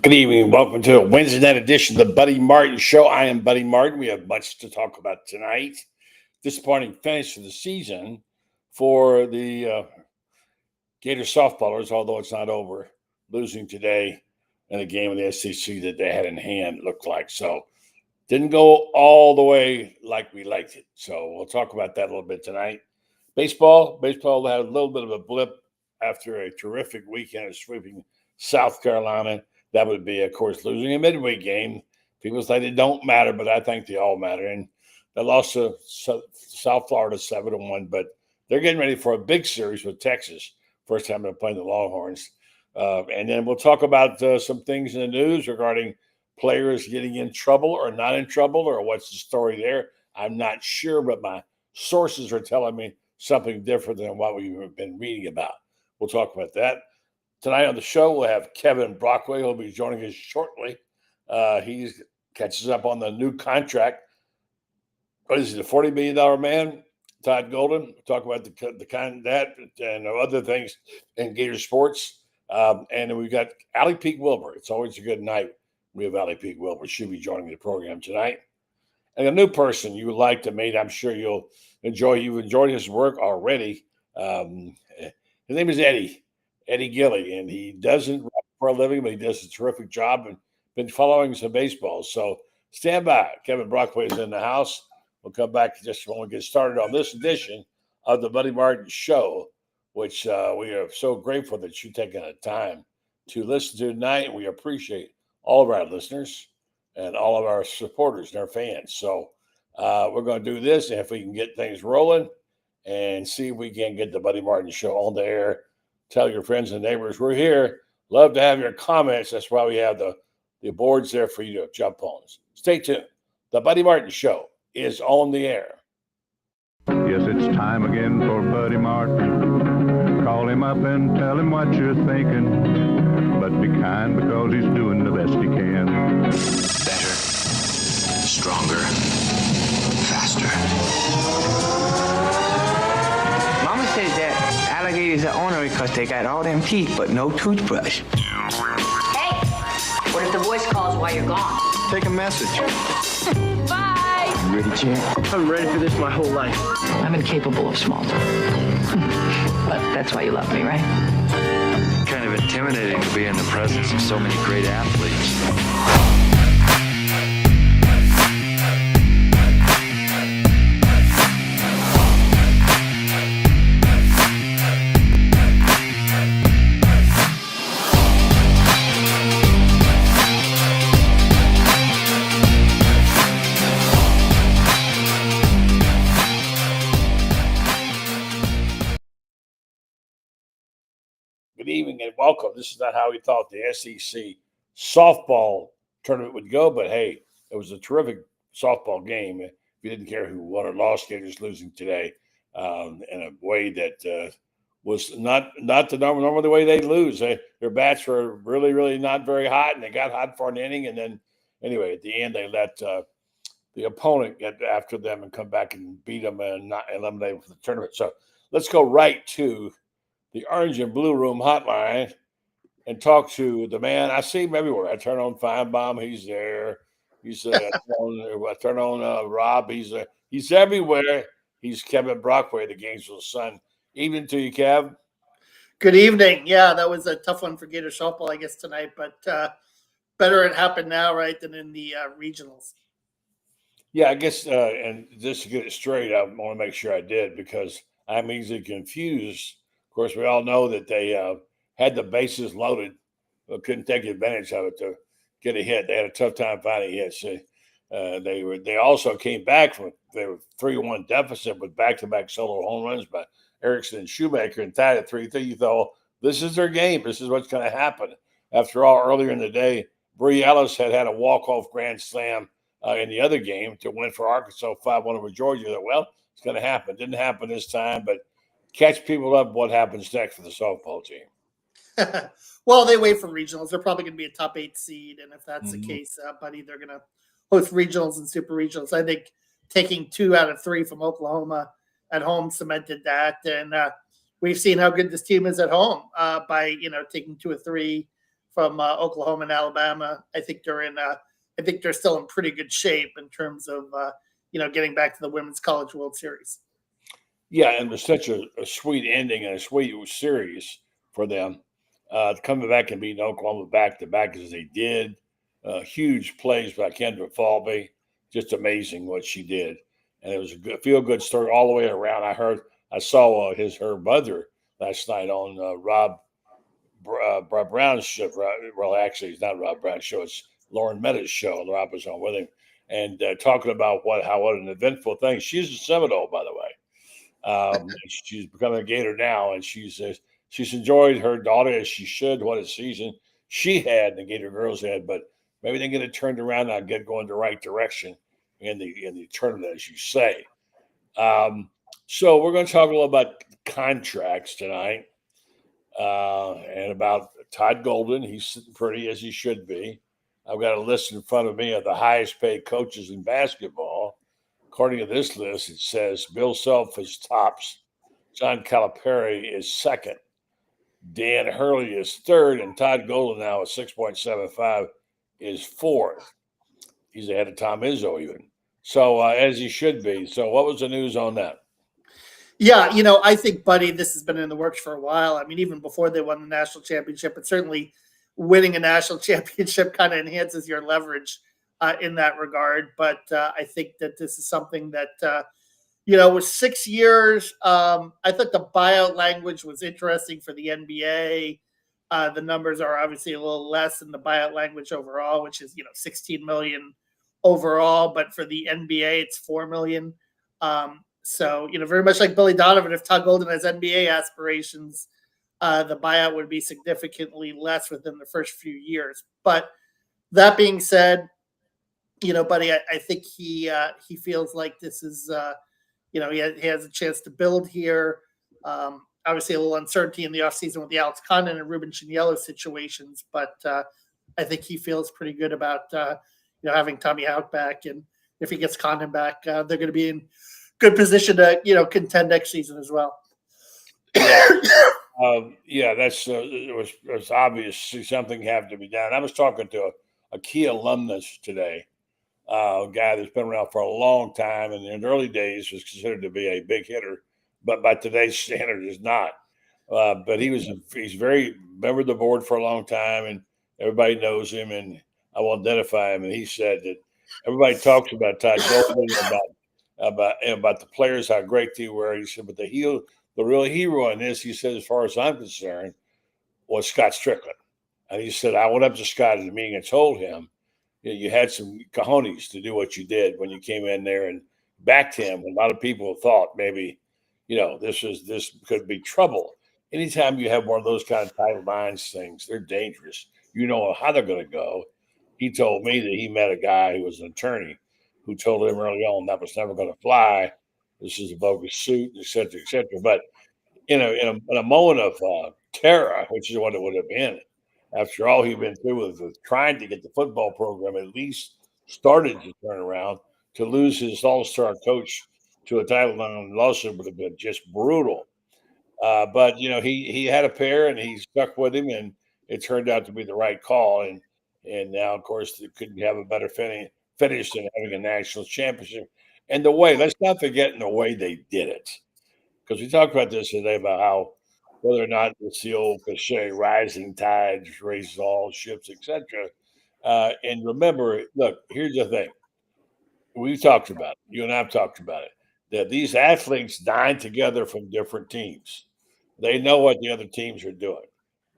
Good evening. Welcome to a Wednesday night edition of the Buddy Martin Show. I am Buddy Martin. We have much to talk about tonight. Disappointing finish to the season for the Gator softballers, although it's not over. Losing today in a game of the SEC that they had in hand, it looked like. So didn't go all the way like we liked it. So we'll talk about that a little bit tonight. Baseball had a little bit of a blip after a terrific weekend of sweeping South Carolina. That would be, of course, losing a midweek game. People say they don't matter, but I think they all matter. And they lost to South Florida 7-1, but they're getting ready for a big series with Texas. First time they're playing the Longhorns. And then we'll talk about some things in the news regarding players getting in trouble or not in trouble, or what's the story there. I'm not sure, but my sources are telling me something different than what we've been reading about. We'll talk about that. Tonight on the show, we'll have Kevin Brockway. He'll be joining us shortly. He catches up on the new contract. What is he, the $40 million man? Todd Golden. We'll talk about the kind of that and other things in Gator sports. And then we've got Allie Peak Wilbur. It's always a good night. We have Allie Peak Wilbur. She'll be joining the program tonight. And a new person you would like to meet. I'm sure you'll enjoy. You've enjoyed his work already. His name is Eddie Gilley, and he doesn't rap for a living, but he does a terrific job and been following some baseball. So stand by. Kevin Brockway is in the house. We'll come back just when we get started on this edition of the Buddy Martin Show, which we are so grateful that you've taken the time to listen to tonight. We appreciate all of our listeners and all of our supporters and our fans. So we're going to do this, and if we can get things rolling and see if we can get the Buddy Martin Show on the air. Tell your friends and neighbors we're here. Love to have your comments. That's why we have the boards there for you to jump on. Stay tuned. The Buddy Martin Show is on the air. Yes, it's time again for Buddy Martin. Call him up and tell him what you're thinking. But be kind because he's doing the best he can. Better, stronger, faster. Mama says that alligators are ornery because they got all them teeth but no toothbrush. Hey, what if the voice calls while you're gone? Take a message. Bye. You ready, champ? I'm ready for this my whole life. I'm incapable of small talk. But that's why you love me, right? Kind of intimidating to be in the presence of so many great athletes. Good evening and welcome. This is not how we thought the SEC softball tournament would go, but hey, it was a terrific softball game. If you didn't care who won or lost, Gators losing today in a way that was not the normal the way they lose. Their bats were really, really not very hot, and they got hot for an inning. And then, anyway, at the end, they let the opponent get after them and come back and beat them and not eliminate them from the tournament. So let's go right to the Orange and Blue Room hotline and talk to the man. I see him everywhere. I turn on Feinbaum. He's there. I turn on Rob. He's everywhere. He's Kevin Brockway, the Gainesville Sun. Evening to you, Kev. Good evening. Yeah, that was a tough one for Gator softball, I guess, tonight. But better it happened now, right, than in the regionals. Yeah, I guess, and just to get it straight, I want to make sure I did because I'm easily confused. Of course, we all know that they had the bases loaded, but couldn't take advantage of it to get a hit. They had a tough time finding hits. They also came back from they were 3-1 deficit with back-to-back solo home runs by Erickson and Shoemaker and tied at 3-3. You thought, this is their game. This is what's going to happen. After all, earlier in the day, Bree Ellis had a walk-off grand slam in the other game to win for Arkansas 5-1 over Georgia. Well, it's going to happen. Didn't happen this time, but catch people up what happens next for the softball team. Well, they wait for regionals. They're probably going to be a top 8 seed, and if that's the case, buddy, they're going to host regionals and super regionals. I think taking 2 out of 3 from Oklahoma at home cemented that, and we've seen how good this team is at home by taking 2 or 3 from Oklahoma and Alabama. I think they're still in pretty good shape in terms of getting back to the Women's College World Series. Yeah, and it was such a sweet ending and a sweet series for them. Coming back and beating Oklahoma back to back as they did. Huge plays by Kendra Falvey. Just amazing what she did. And it was a feel-good story all the way around. I saw her mother last night on Rob Brown's show. Well, actually, it's not Rob Brown's show. It's Lauren Metta's show. And Rob was on with him. And talking about what an eventful thing. She's a Seminole, by the way. She's becoming a Gator now, and she's enjoyed her daughter as she should. What a season she had, and the Gator girls had, but maybe they get it turned around and get going the right direction in the tournament, as you say. So we're going to talk a little about contracts tonight, and about Todd Golden. He's sitting pretty as he should be. I've got a list in front of me of the highest paid coaches in basketball. According to this list, it says Bill Self is tops, John Calipari is second, Dan Hurley is third, and Todd Golden now at 6.75 is fourth. He's ahead of Tom Izzo even. So as he should be. So what was the news on that? Yeah, I think, Buddy, this has been in the works for a while. I mean, even before they won the national championship, but certainly winning a national championship kind of enhances your leverage in that regard. But I think that this is something that, with 6 years, I thought the buyout language was interesting for the NBA. The numbers are obviously a little less than the buyout language overall, which is, 16 million overall. But for the NBA, it's 4 million. So, very much like Billy Donovan, if Todd Golden has NBA aspirations, the buyout would be significantly less within the first few years. But that being said, Buddy, I think he feels like this is, he has a chance to build here. Obviously, a little uncertainty in the offseason with the Alex Condon and Ruben Chignello situations, but I think he feels pretty good about having Tommy Houck back, and if he gets Condon back, they're going to be in good position to contend next season as well. That's it was obvious something had to be done. I was talking to a key alumnus today. A guy that's been around for a long time, and in the early days was considered to be a big hitter, but by today's standard is not. But he's very member of the board for a long time, and everybody knows him, and I will identify him. And he said that everybody talks about Todd Golden, about the players, how great they were. He said, but the real hero in this, he said, as far as I'm concerned, was Scott Strickland. And he said, I went up to Scott at the meeting and told him, you had some cojones to do what you did when you came in there and backed him. A lot of people thought maybe, this could be trouble. Anytime you have one of those kind of title lines things, they're dangerous. You know how they're going to go. He told me that he met a guy who was an attorney who told him early on that was never going to fly. This is a bogus suit, et cetera, et cetera. But in a moment of terror, which is what it would have been, after all he'd been through with trying to get the football program at least started to turn around, to lose his all-star coach to a title lawsuit would have been just brutal. But he had a pair, and he stuck with him, and it turned out to be the right call. And now, of course, they couldn't have a better finish than having a national championship. And let's not forget the way they did it, because we talked about this today about how whether or not it's the old cliche, rising tides raises all ships, etc. And remember, look, here's the thing. We've talked about it. You and I have talked about it, that these athletes dine together from different teams. They know what the other teams are doing.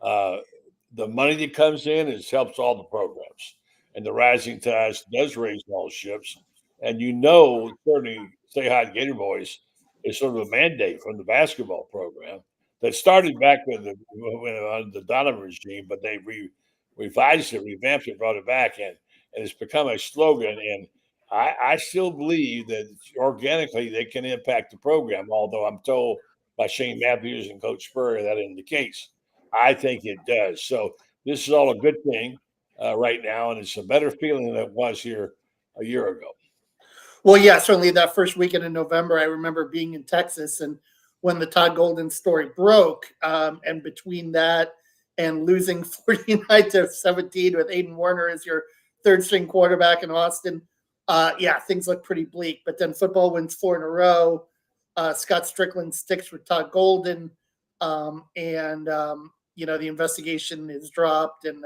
The money that comes in helps all the programs. And the rising tides does raise all ships. And certainly Stay Hot Gator Boys is sort of a mandate from the basketball program that started back with the Donovan regime, but they revised it, revamped it, brought it back, and it's become a slogan. And I still believe that organically they can impact the program, although I'm told by Shane Matthews and Coach Spurrier that isn't the case. I think it does. So this is all a good thing right now, and it's a better feeling than it was here a year ago. Well, yeah, certainly that first weekend in November, I remember being in Texas, and when the Todd Golden story broke, and between that and losing 49-17 with Aiden Warner as your third string quarterback in Austin. Things look pretty bleak. But then football wins 4 in a row. Scott Strickland sticks with Todd Golden, the investigation is dropped, and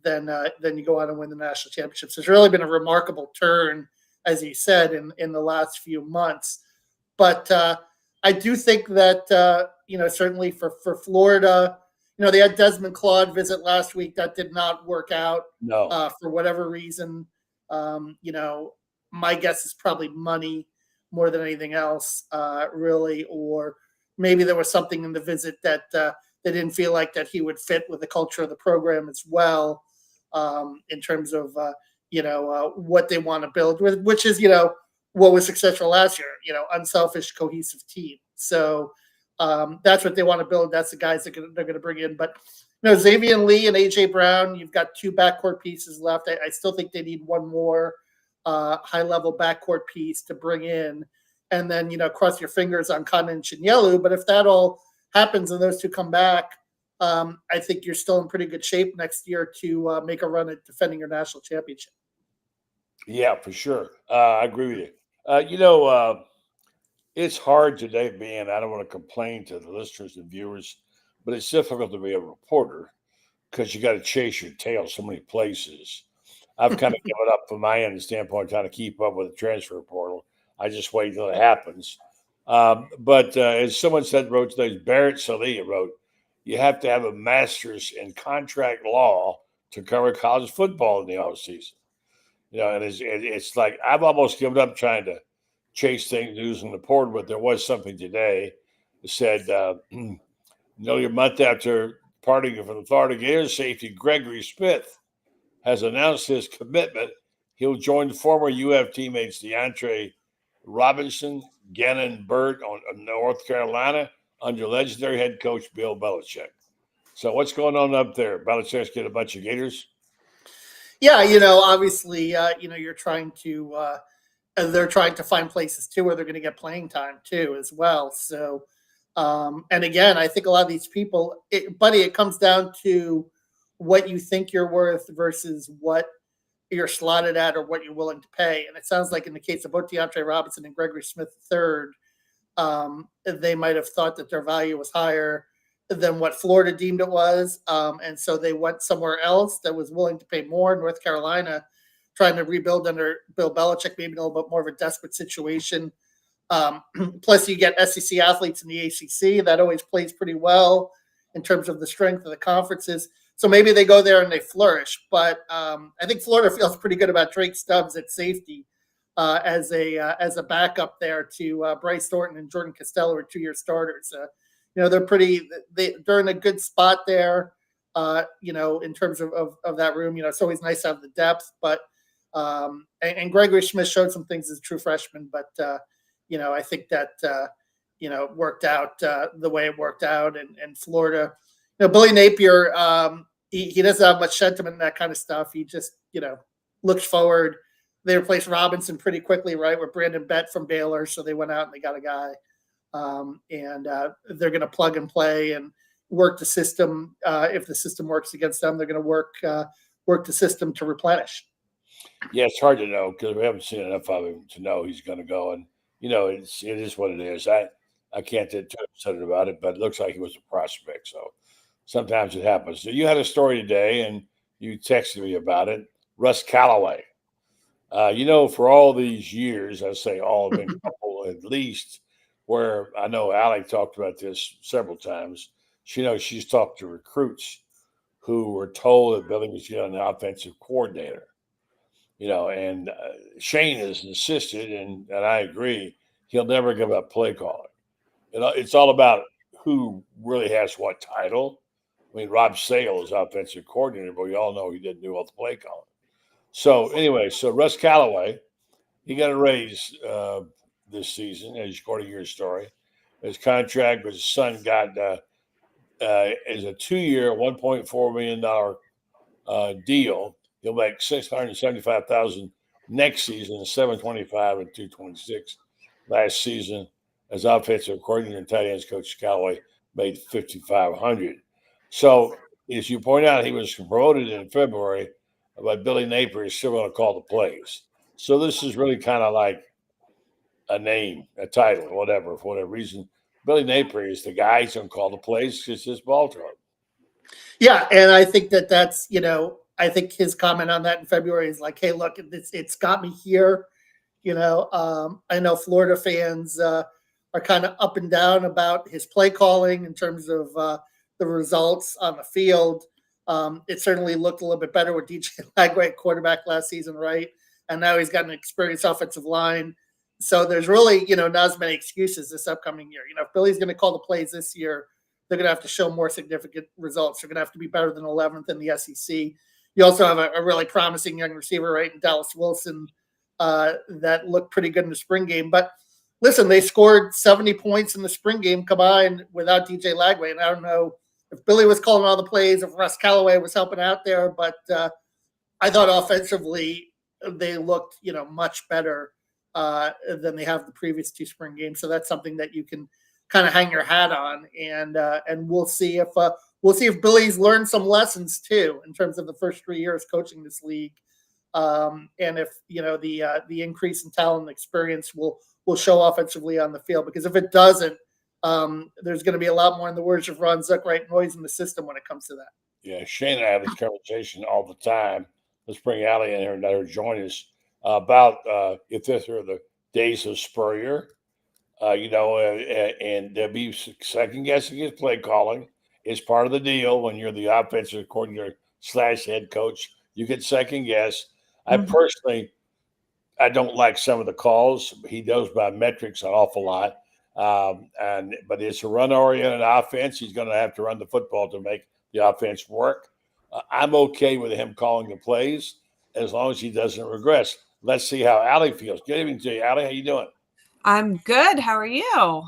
then you go on and win the national championship. So it's really been a remarkable turn, as you said, in the last few months. But I do think that certainly for Florida, they had Desmond Claude visit last week. That did not work out. No. For whatever reason. My guess is probably money more than anything else, really, or maybe there was something in the visit that they didn't feel like that he would fit with the culture of the program as well, in terms of what they want to build with, which is what was successful last year, unselfish, cohesive team. So that's what they want to build. That's the guys that they're going to bring in. But Xavier Lee and AJ Brown, you've got 2 backcourt pieces left. I still think they need one more high-level backcourt piece to bring in, and then cross your fingers on Khan and Chinyelu. But if that all happens and those 2 come back, I think you're still in pretty good shape next year to make a run at defending your national championship. Yeah, for sure. I agree with you. It's hard today, man. I don't want to complain to the listeners and viewers, but it's difficult to be a reporter because you got to chase your tail so many places. I've kind of given up from my end standpoint, trying to keep up with the transfer portal. I just wait until it happens. But as someone wrote today, Barrett Salih wrote, you have to have a master's in contract law to cover college football in the offseason. And it's like I've almost given up trying to chase things using the portal, but there was something today that said, nearly a month after parting from the Florida Gators, safety Gregory Smith has announced his commitment. He'll join the former UF teammates DeAndre Robinson, Gannon Burt on North Carolina under legendary head coach Bill Belichick. So what's going on up there? Belichick's get a bunch of Gators? Yeah, obviously, you're trying to they're trying to find places too where they're going to get playing time too as well. So, and again, I think a lot of these people, it comes down to what you think you're worth versus what you're slotted at or what you're willing to pay. And it sounds like in the case of both DeAndre Robinson and Gregory Smith III, they might have thought that their value was higher than what Florida deemed it was. And so they went somewhere else that was willing to pay more. North Carolina, trying to rebuild under Bill Belichick, maybe a little bit more of a desperate situation. Plus you get SEC athletes in the ACC. That always plays pretty well in terms of the strength of the conferences. So maybe they go there and they flourish. But I think Florida feels pretty good about Drake Stubbs at safety as a backup there to Bryce Thornton and Jordan Costello are 2-year starters. They're in a good spot there, in terms of that room. It's always nice to have the depth. But and Gregory Smith showed some things as a true freshman. But, I think that, worked out the way it worked out. And Florida, Billy Napier, he doesn't have much sentiment and that kind of stuff. He just, looks forward. They replaced Robinson pretty quickly, right, with Brandon Bett from Baylor. So they went out and they got a guy. And they're going to plug and play and work the system. If the system works against them, they're going to work the system to replenish. Yeah, it's hard to know because we haven't seen enough of him to know he's going to go. And, it is what it is. I can't get too upset about it, but it looks like he was a prospect. So sometimes it happens. So you had a story today, and you texted me about it. Russ Callaway. For all these years, I say all, been a couple at least, where I know Alec talked about this several times. She's talked to recruits who were told that Billy was getting an offensive coordinator. And Shane has insisted, and I agree, he'll never give up play calling. It's all about who really has what title. I mean, Rob Sale is offensive coordinator, but we all know he didn't do all the play calling. So anyway, Russ Callaway, he got a raise this season, as according to your story. His contract with his son got is a 2-year, $1.4 million deal. He'll make $675,000 next season, $725,000 and $226,000 last season. As offensive coordinator and tight ends coach, Callaway made $5,500. So as you point out, he was promoted in February, but Billy Napier is still going to call the plays. So this is really kind of like a name, a title, whatever, for whatever reason. Billy Napier is the guy who's going to call the plays because his ball to him. Yeah, and I think that's, I think his comment on that in February is like, hey, look, it's got me here. I know Florida fans are kind of up and down about his play calling in terms of the results on the field. It certainly looked a little bit better with DJ Lagway at quarterback last season, right? And now he's got an experienced offensive line. So there's really, not as many excuses this upcoming year. If Billy's going to call the plays this year, they're going to have to show more significant results. They're going to have to be better than 11th in the SEC. You also have a really promising young receiver, right, in Dallas Wilson, that looked pretty good in the spring game. But listen, they scored 70 points in the spring game combined without DJ Lagway. And I don't know if Billy was calling all the plays, if Russ Callaway was helping out there, but I thought offensively they looked, much better than they have the previous two spring games. So that's something that you can kind of hang your hat on, and we'll see if Billy's learned some lessons too in terms of the first 3 years coaching this league, and if the increase in talent and experience will show offensively on the field. Because if it doesn't, there's going to be a lot more, in the words of Ron Zook, right, noise in the system when it comes to that. Yeah, Shane and I have this conversation all the time. Let's bring Allie in here and let her join us about if this are the days of Spurrier. And there'll be second guessing his play calling. It's part of the deal when you're the offensive coordinator / head coach. You get second guess. I personally, I don't like some of the calls. He goes by metrics an awful lot. But it's a run-oriented offense. He's going to have to run the football to make the offense work. I'm okay with him calling the plays as long as he doesn't regress. Let's see how Allie feels. Good evening to you, Allie. How you doing? I'm good. How are you?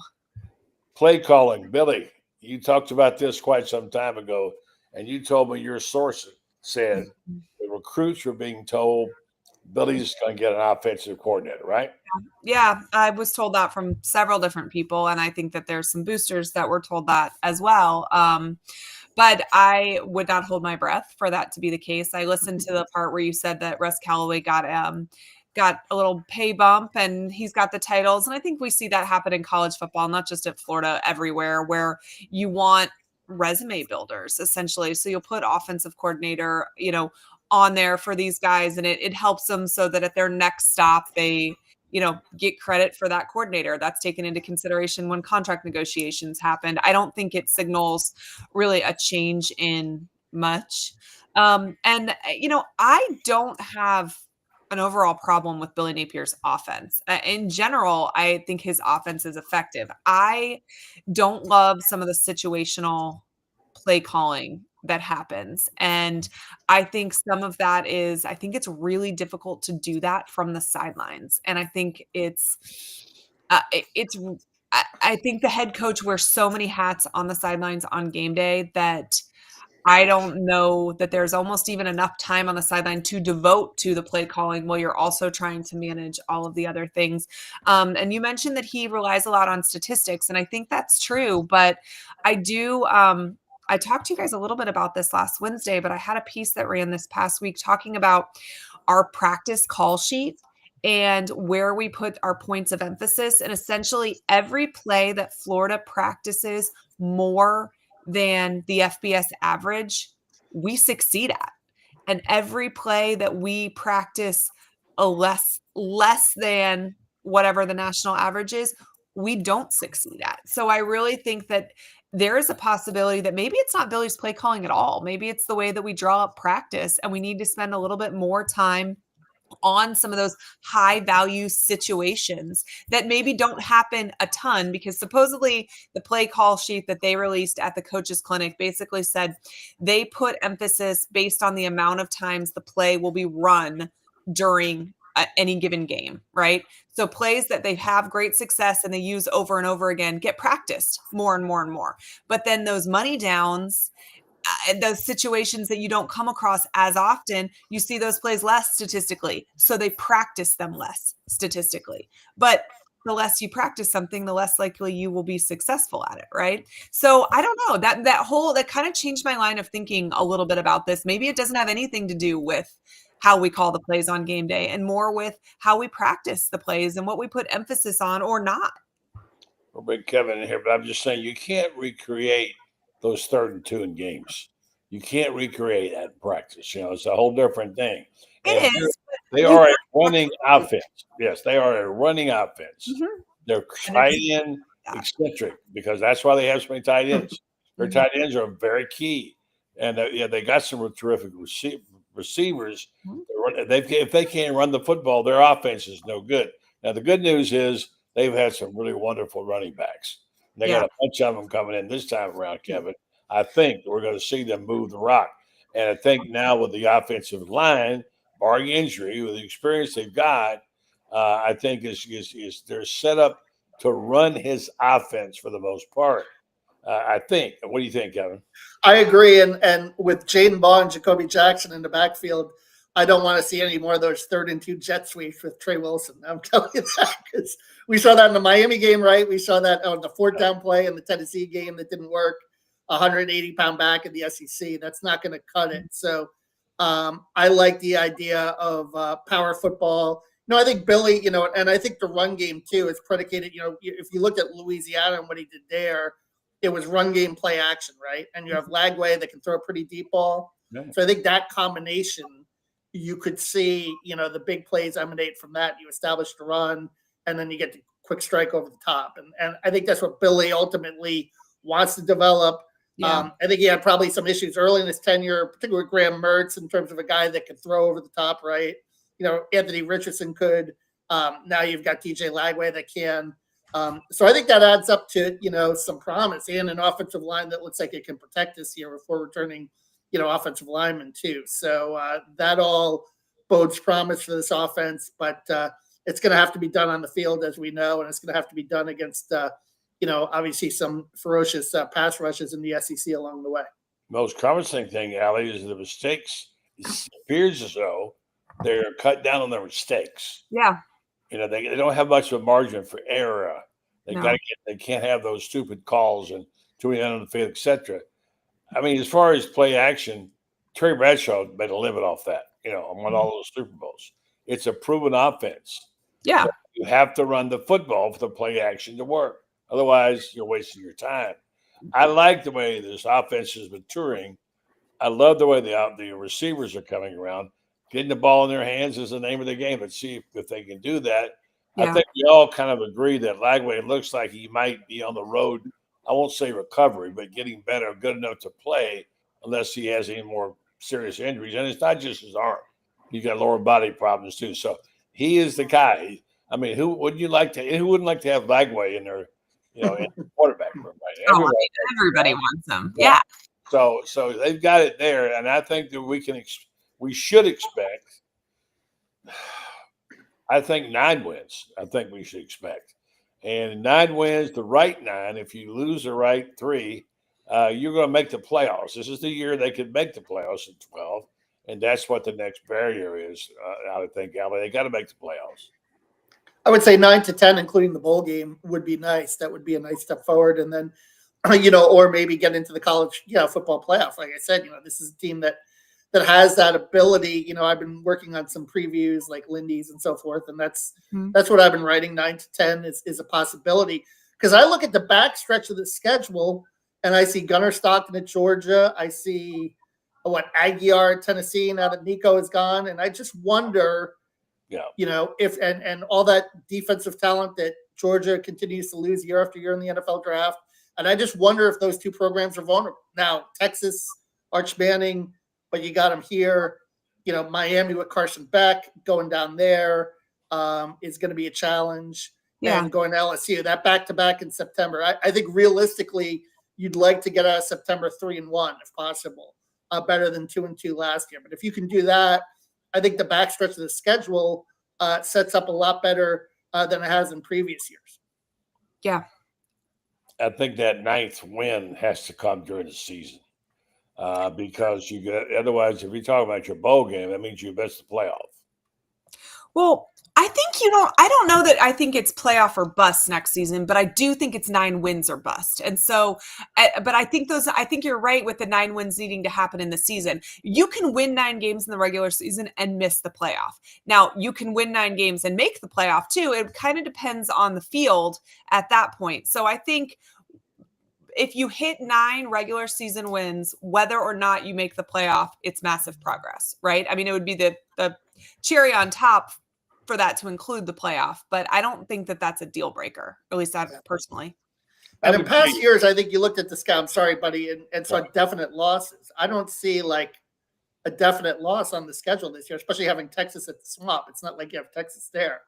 Play calling. Billy, you talked about this quite some time ago, and you told me your source said the recruits were being told Billy's going to get an offensive coordinator, right? Yeah, I was told that from several different people, and I think that there's some boosters that were told that as well. But I would not hold my breath for that to be the case. I listened to the part where you said that Russ Callaway got a little pay bump and he's got the titles. And I think we see that happen in college football, not just at Florida, everywhere, where you want resume builders essentially. So you'll put offensive coordinator, on there for these guys, and it helps them so that at their next stop, they, get credit for that coordinator. That's taken into consideration when contract negotiations happened. I don't think it signals really a change in much. I don't have an overall problem with Billy Napier's offense. In general, I think his offense is effective. I don't love some of the situational play calling that happens. And I think some of that is, I think it's really difficult to do that from the sidelines. And I think I think the head coach wears so many hats on the sidelines on game day that I don't know that there's almost even enough time on the sideline to devote to the play calling while you're also trying to manage all of the other things. And you mentioned that he relies a lot on statistics, and I think that's true. But I talked to you guys a little bit about this last Wednesday, but I had a piece that ran this past week talking about our practice call sheet and where we put our points of emphasis. And essentially every play that Florida practices more than the FBS average, we succeed at. And every play that we practice a less than whatever the national average is, we don't succeed at. So I really think that there is a possibility that maybe it's not Billy's play calling at all. Maybe it's the way that we draw up practice, and we need to spend a little bit more time on some of those high value situations that maybe don't happen a ton, because supposedly the play call sheet that they released at the coaches clinic basically said they put emphasis based on the amount of times the play will be run during any given game, right? So plays that they have great success and they use over and over again get practiced more and more and more. But then those money downs, those situations that you don't come across as often, you see those plays less statistically. So they practice them less statistically. But the less you practice something, the less likely you will be successful at it, right? So I don't know, that kind of changed my line of thinking a little bit about this. Maybe it doesn't have anything to do with how we call the plays on game day and more with how we practice the plays and what we put emphasis on or not. We'll bring Kevin in here, but I'm just saying you can't recreate those 3rd and 2 in games. You can't recreate that in practice. It's a whole different thing. It And is. They are a running offense. Yes, they are a running offense. Mhm. They're tight end eccentric because that's why they have so many tight ends. Their tight ends are very key. And they got some terrific receivers. If they can't run the football, their offense is no good. Now, the good news is they've had some really wonderful running backs. They got a bunch of them coming in this time around, Kevin. I think we're going to see them move the rock. And I think now with the offensive line, barring injury, with the experience they've got, I think is they're set up to run his offense for the most part. I think. What do you think, Kevin? I agree. And with Jaden Ball and Jacoby Jackson in the backfield, I don't want to see any more of those 3rd and 2 jet sweeps with Trey Wilson. I'm telling you that because we saw that in the Miami game, right? We saw that on the 4th down play in the Tennessee game that didn't work. 180-pound back in the SEC. That's not going to cut it. So I like the idea of power football. I think Billy, and I think the run game too is predicated. If you looked at Louisiana and what he did there, it was run game play action, right? And you have Lagway that can throw a pretty deep ball. Yeah. So I think that combination, you could see, the big plays emanate from that. You establish the run, and then you get the quick strike over the top. And I think that's what Billy ultimately wants to develop. Yeah. I think he had probably some issues early in his tenure, particularly with Graham Mertz, in terms of a guy that could throw over the top, right? Anthony Richardson could. Now you've got DJ Lagway that can. So I think that adds up to, some promise and an offensive line that looks like it can protect this year before returning, offensive linemen too. So that all bodes promise for this offense, but it's going to have to be done on the field, as we know, and it's going to have to be done against, obviously some ferocious pass rushes in the SEC along the way. Most promising thing, Allie, is the mistakes. It appears as though they're cut down on their mistakes. Yeah. They don't have much of a margin for error. They can't have those stupid calls and too many on the field, etc. I mean, as far as play action, Terry Bradshaw made a living off that. Won all those Super Bowls. It's a proven offense. Yeah. So you have to run the football for the play action to work. Otherwise, you're wasting your time. I like the way this offense is maturing. I love the way the receivers are coming around. Getting the ball in their hands is the name of the game. Let's see if they can do that. Yeah. I think we all kind of agree that Lagway looks like he might be on the road. I won't say recovery, but getting better, good enough to play, unless he has any more serious injuries. And it's not just his arm; he's got lower body problems too. So he is the guy. I mean, who wouldn't like to have Lagway in their, in the quarterback room? Right? Everybody wants him. Yeah. So they've got it there, and I think that we should expect. I think 9 wins. I think we should expect. And 9 wins, the right 9. If you lose the right 3, you're going to make the playoffs. This is the year they could make the playoffs in 12. And that's what the next barrier is, I would think, Albert. They got to make the playoffs. I would say 9 to 10, including the bowl game, would be nice. That would be a nice step forward. And then, or maybe get into the college football playoff. Like I said, this is a team that has that ability. I've been working on some previews like Lindy's and so forth, and that's what I've been writing. 9 to 10 is a possibility, because I look at the back stretch of the schedule and I see Gunnar Stockton at Georgia. I see Aguiar at Tennessee now that Nico is gone, and I just wonder, if and all that defensive talent that Georgia continues to lose year after year in the NFL draft, and I just wonder if those two programs are vulnerable. Now Texas, Arch Manning. But you got him here, Miami with Carson Beck going down there is going to be a challenge. Yeah. And going to LSU, that back-to-back in September. I think realistically, you'd like to get out of September 3-1 if possible, better than 2-2 last year. But if you can do that, I think the backstretch of the schedule sets up a lot better than it has in previous years. Yeah. I think that 9th win has to come during the season. Because otherwise, if you talk about your bowl game, that means you missed the playoff. Well, I don't know that I think it's playoff or bust next season, but I do think it's 9 wins or bust. And so, but I think you're right with the 9 wins needing to happen in the season. You can win 9 games in the regular season and miss the playoff. Now, you can win 9 games and make the playoff too. It kind of depends on the field at that point. So I think if you hit 9 regular season wins, whether or not you make the playoff, it's massive progress, right? I mean, it would be the cherry on top for that to include the playoff, but I don't think that that's a deal breaker, at least I personally. And in past years, I think you looked at the scout, I'm sorry, buddy, and saw definite losses. I don't see like a definite loss on the schedule this year, especially having Texas at the Swamp. It's not like you have Texas there.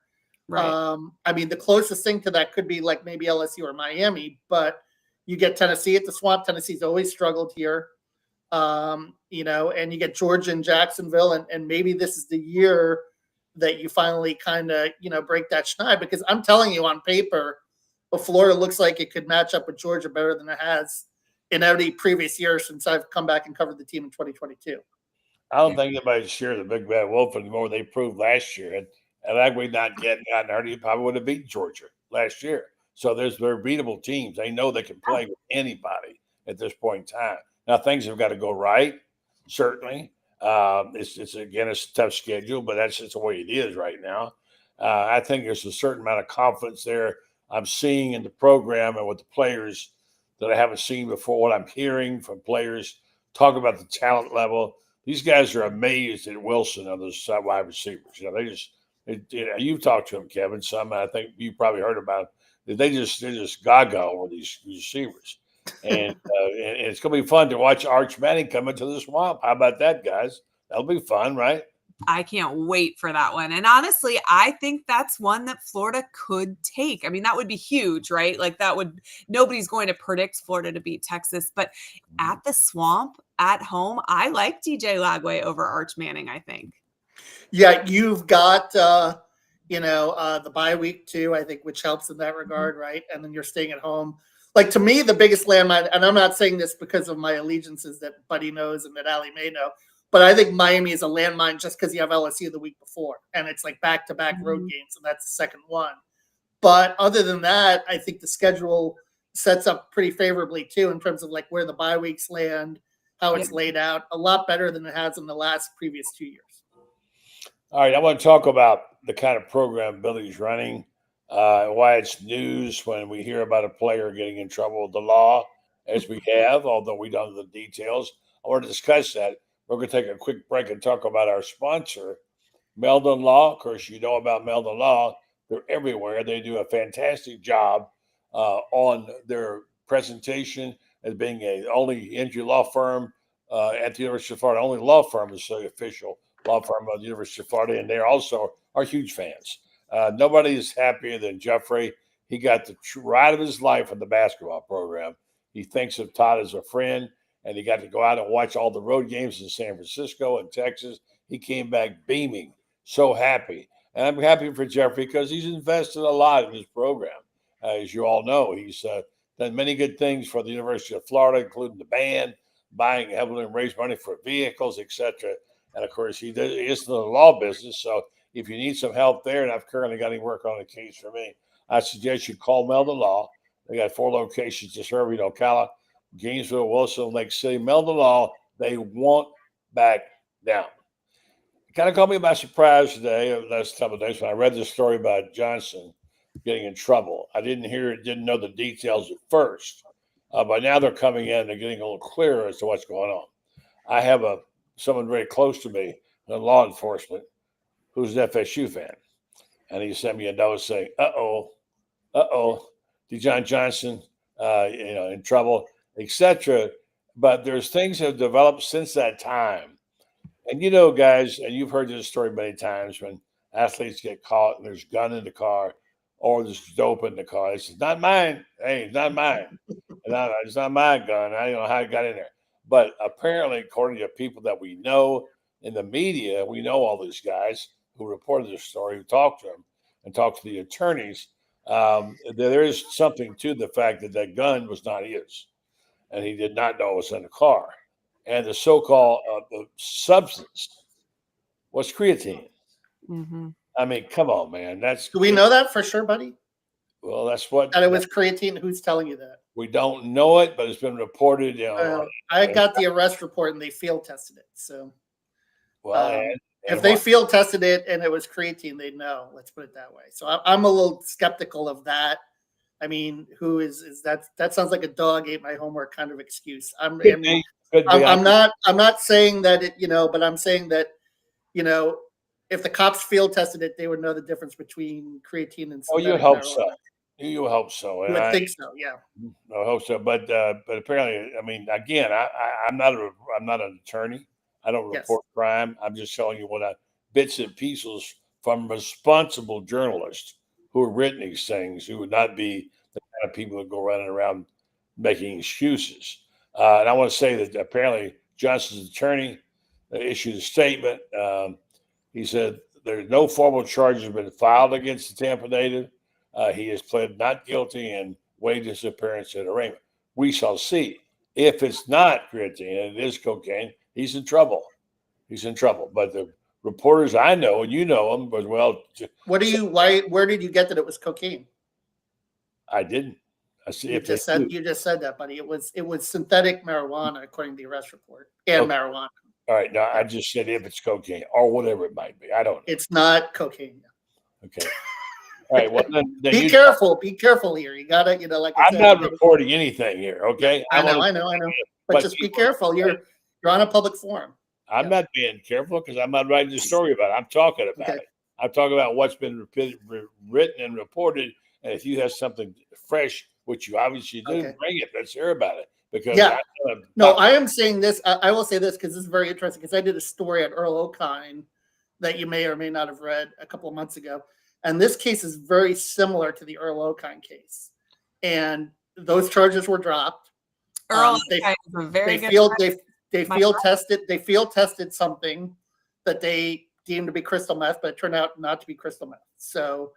Right. I mean, the closest thing to that could be like maybe LSU or Miami, but you get Tennessee at the Swamp. Tennessee's always struggled here. And you get Georgia and Jacksonville, and maybe this is the year that you finally kind of, break that schneid, because I'm telling you on paper, Florida looks like it could match up with Georgia better than it has in any previous year since I've come back and covered the team in 2022. I don't think anybody's sure the big bad wolf anymore. They proved last year. And like we not gotten hurt, you probably would have beat Georgia last year. So they're beatable teams. They know they can play with anybody at this point in time. Now things have got to go right, certainly. It's a tough schedule, but that's just the way it is right now. I think there's a certain amount of confidence there I'm seeing in the program and with the players that I haven't seen before. What I'm hearing from players talk about the talent level. These guys are amazed at Wilson and those wide receivers. You've talked to them, Kevin. Some I think you probably heard about it. They're just gaga over these receivers. And it's going to be fun to watch Arch Manning come into the Swamp. How about that, guys? That'll be fun, right? I can't wait for that one. And honestly, I think that's one that Florida could take. I mean, that would be huge, right? Like nobody's going to predict Florida to beat Texas, but at the Swamp, at home, I like DJ Lagway over Arch Manning, I think. Yeah, you've got, the bye week too, I think, which helps in that regard, right? And then you're staying at home. Like, to me, the biggest landmine, and I'm not saying this because of my allegiances that Buddy knows and that Allie may know, but I think Miami is a landmine just because you have LSU the week before. And it's like back-to-back road games, and that's the second one. But other than that, I think the schedule sets up pretty favorably too in terms of like where the bye weeks land, how it's laid out, a lot better than it has in the previous 2 years. All right, I want to talk about the kind of program Billy's running, why it's news when we hear about a player getting in trouble with the law, as we have, although we don't know the details. I want to discuss that. We're going to take a quick break and talk about our sponsor, Meldon Law. Of course, you know about Meldon Law. They're everywhere. They do a fantastic job on their presentation as being a only injury law firm at the University of Florida. Only law firm is the official law firm of the University of Florida, and they also are huge fans. Nobody is happier than Jeffrey. He got the ride of his life in the basketball program. He thinks of Todd as a friend, and he got to go out and watch all the road games in San Francisco and Texas. He came back beaming, so happy. And I'm happy for Jeffrey because he's invested a lot in his program. As you all know, he's done many good things for the University of Florida, including the band, buying heavily and raise money for vehicles, etc. And, of course, he is in the law business. So if you need some help there, and I've currently got him working on a case for me, I suggest you call Meldon Law. They got 4 locations to serve, Ocala, Gainesville, Wilson, Lake City. Meldon Law, they won't back down. It kind of caught me by surprise today, the last couple of days, when I read this story about Johnson getting in trouble. I didn't know the details at first, but now they're coming in and they're getting a little clearer as to what's going on. I have someone very close to me in law enforcement who's an FSU fan, and he sent me a note saying, "Uh-oh, Dejon Johnson, in trouble, etc." But there's things that have developed since that time. And guys, and you've heard this story many times, when athletes get caught and there's a gun in the car or there's dope in the car. It's not mine. Hey, it's not mine. It's not my gun. I don't know how it got in there. But apparently, according to people that we know in the media, we know all these guys who reported this story, who talked to them and talked to the attorneys. There is something to the fact that gun was not his, and he did not know it was in the car. And the so-called substance was creatine. Mm-hmm. I mean, come on, man. Do we know that for sure, buddy? Well, that's what That it was creatine? Who's telling you that? we don't know it, but it's been reported. I got the arrest report and they field tested it. So, Well, if they field tested it and it was creatine, they'd know. Let's put it that way. So I'm a little skeptical of that. I mean, who is that? That sounds like a dog ate my homework kind of excuse. I'm not saying that it, but I'm saying that, if the cops field tested it, they would know the difference between creatine and. Oh, you hope so. You hope so. You would think so, yeah. I hope so, but apparently, I mean, again, I'm not an attorney. I don't report crime. I'm just telling you what bits and pieces from responsible journalists who have written these things, who would not be the kind of people that go running around making excuses. And I want to say that apparently Johnson's attorney issued a statement. He said there's no formal charges have been filed against the Tampa native. He has pled not guilty and waived his appearance at arraignment. We shall see. If it's not creatine and it is cocaine, he's in trouble. He's in trouble. But the reporters I know, and you know them as well. Where did you get that it was cocaine? I didn't. I see. You just said that, buddy. It was synthetic marijuana, according to the arrest report, and marijuana. All right. Now I just said if it's cocaine or whatever it might be. I don't know. It's not cocaine. Okay. All right. Well, then be careful. Be careful here. You gotta, like I said, I'm not reporting anything here. Okay. I know. But just be careful. You're on a public forum. I'm not being careful because I'm not writing the story about it. I'm talking about it. I'm talking about what's been written and reported. And if you have something fresh, which you obviously do, bring it. Let's hear about it. Because I am saying this. I will say this because this is very interesting. Because I did a story on Earl Okine that you may or may not have read a couple of months ago, and this case is very similar to the Earl Okine case. And those charges were dropped. Earl Okine is a very good. They field tested something that they deemed to be crystal meth, but it turned out not to be crystal meth. So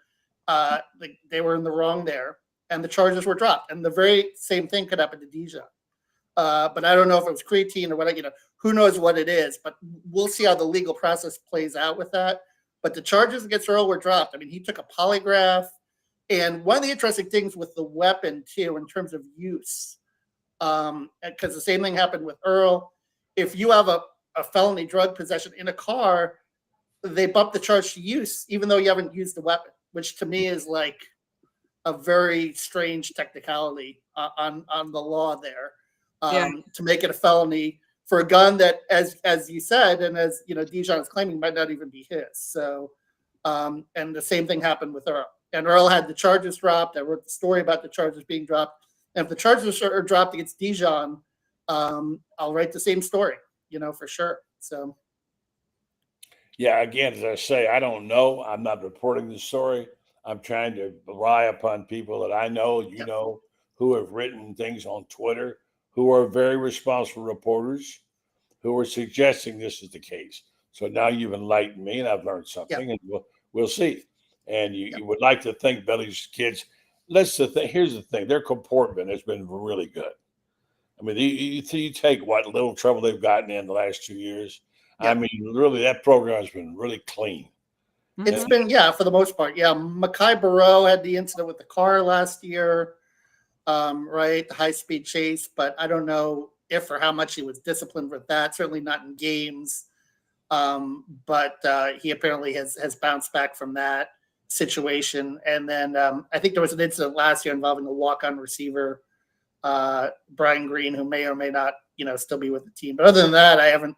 they were in the wrong there, and the charges were dropped. And the very same thing could happen to Dijon. But I don't know if it was creatine or what. Who knows what it is? But we'll see how the legal process plays out with that. But the charges against Earl were dropped. I mean, he took a polygraph, and one of the interesting things with the weapon too, in terms of use, because the same thing happened with Earl. If you have a felony drug possession in a car, they bump the charge to use, even though you haven't used the weapon, which to me is like a very strange technicality on the law there. To make it a felony for a gun that, as you said, and as Dijon is claiming, might not even be his. So, and the same thing happened with Earl. And Earl had the charges dropped. I wrote the story about the charges being dropped. And if the charges are dropped against Dijon, I'll write the same story, for sure. So, yeah, again, as I say, I don't know. I'm not reporting the story. I'm trying to rely upon people that I know, know, who have written things on Twitter, who are very responsible reporters, who are suggesting this is the case. So now you've enlightened me, and I've learned something, and we'll see. And you would like to think Billy's kids. Here's the thing: their comportment has been really good. I mean, you take what little trouble they've gotten in the last 2 years. Yeah. I mean, really, that program has been really clean. It's been, for the most part. Yeah, Makai Barrow had the incident with the car last year, right? The high-speed chase, but I don't know if or how much he was disciplined with that. Certainly not in games. But he apparently has bounced back from that situation. And then I think there was an incident last year involving a walk-on receiver, Brian Green, who may or may not, still be with the team. But other than that, I haven't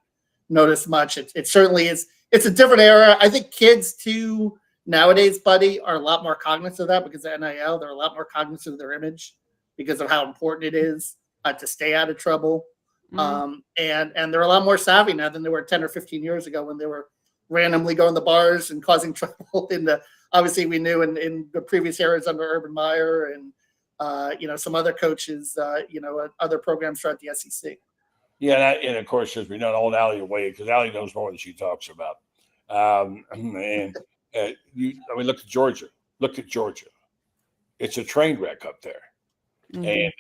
noticed much. It certainly is. It's a different era. I think kids too nowadays, buddy, are a lot more cognizant of that because of NIL. They're a lot more cognizant of their image because of how important it is to stay out of trouble. And they're a lot more savvy now than they were 10 or 15 years ago when they were randomly going to bars and causing trouble. Obviously, we knew in the previous eras under Urban Meyer and some other coaches, other programs throughout the SEC. Yeah, and of course, as we know, old Allie away because Allie knows more than she talks about. Look at Georgia. It's a train wreck up there. Mm-hmm. And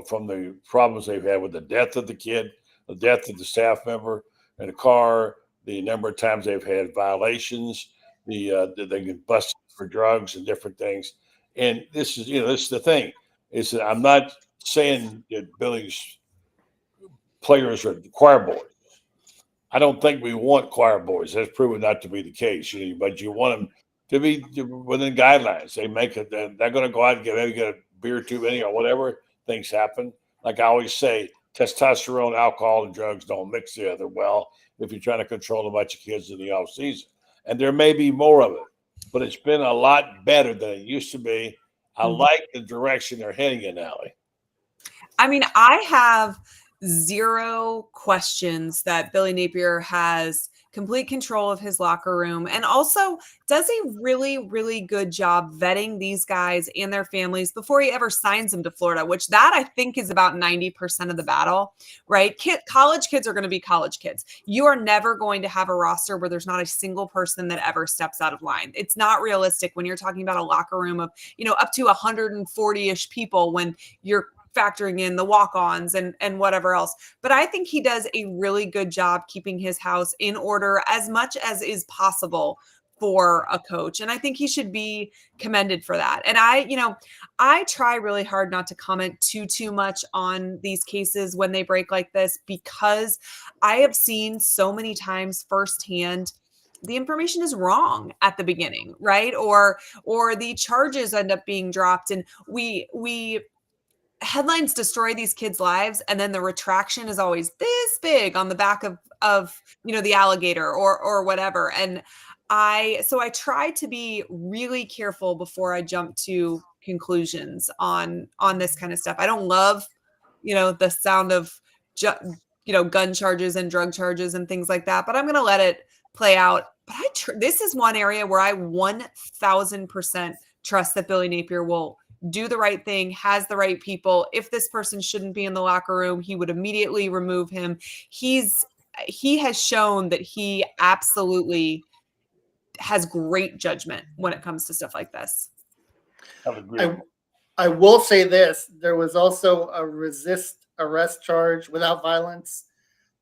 from the problems they've had with the death of the kid, the death of the staff member in a car, the number of times they've had violations, they get busted for drugs and different things. And this is the thing is that I'm not saying that Billy's players are choir boys. I don't think we want choir boys. That's proven not to be the case. But you want them to be within guidelines. They make it. They're going to go out and maybe get a beer too many or whatever. Things happen. Like I always say, testosterone, alcohol, and drugs don't mix together well if you're trying to control a bunch of kids in the off season. And there may be more of it, but it's been a lot better than it used to be. I like the direction they're heading in, Allie. I mean, I have zero questions that Billy Napier has complete control of his locker room and also does a really, really good job vetting these guys and their families before he ever signs them to Florida, which that I think is about 90% of the battle, right? College kids are going to be college kids. You are never going to have a roster where there's not a single person that ever steps out of line. It's not realistic when you're talking about a locker room of, up to 140-ish people when you're factoring in the walk-ons and whatever else. But I think he does a really good job keeping his house in order as much as is possible for a coach. And I think he should be commended for that. And I try really hard not to comment too much on these cases when they break like this, because I have seen so many times firsthand the information is wrong at the beginning, right? Or the charges end up being dropped. And we headlines destroy these kids' lives, and then the retraction is always this big on the back of the alligator or whatever. And I try to be really careful before I jump to conclusions on this kind of stuff. I don't love the sound of gun charges and drug charges and things like that, but I'm going to let it play out. But this is one area where I 1000% trust that Billy Napier will do the right thing, has the right people. If this person shouldn't be in the locker room, he would immediately remove him. He has shown that he absolutely has great judgment when it comes to stuff like this. I will say this. There was also a resist arrest charge without violence.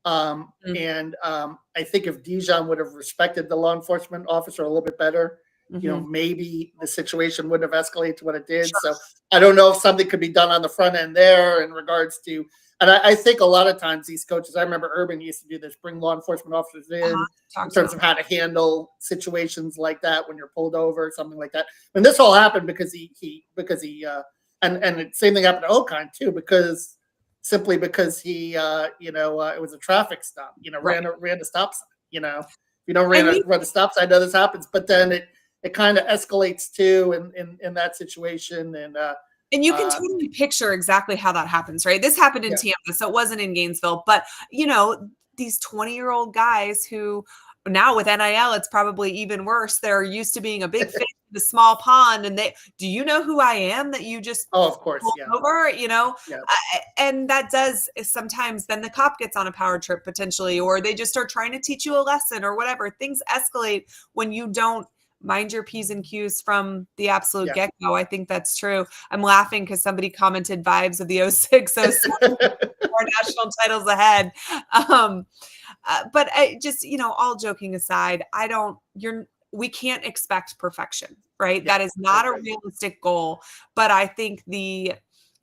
And I think if Dijon would have respected the law enforcement officer a little bit better, maybe the situation wouldn't have escalated to what it did. Sure. So I don't know if something could be done on the front end there in regards to, and I think a lot of times these coaches, I remember Urban used to do this, bring law enforcement officers in terms of how to handle situations like that when you're pulled over, something like that. And this all happened because he and the same thing happened to Okine too, because he, it was a traffic stop, ran a stop sign, if you don't run a stop sign, I know this happens, but then it kind of escalates too in that situation. And you can totally picture exactly how that happens, right? This happened in Tampa, so it wasn't in Gainesville, but these 20-year-old guys who now with NIL, it's probably even worse. They're used to being a big fish in the small pond, and do you know who I am that you just of course over, and that does sometimes then the cop gets on a power trip potentially, or they just start trying to teach you a lesson or whatever. Things escalate when you don't mind your P's and Q's from the absolute get-go. I think that's true. I'm laughing because somebody commented vibes of the 06, 07 more national titles ahead. But I just, all joking aside, we can't expect perfection, right? That is not a realistic goal. But I think the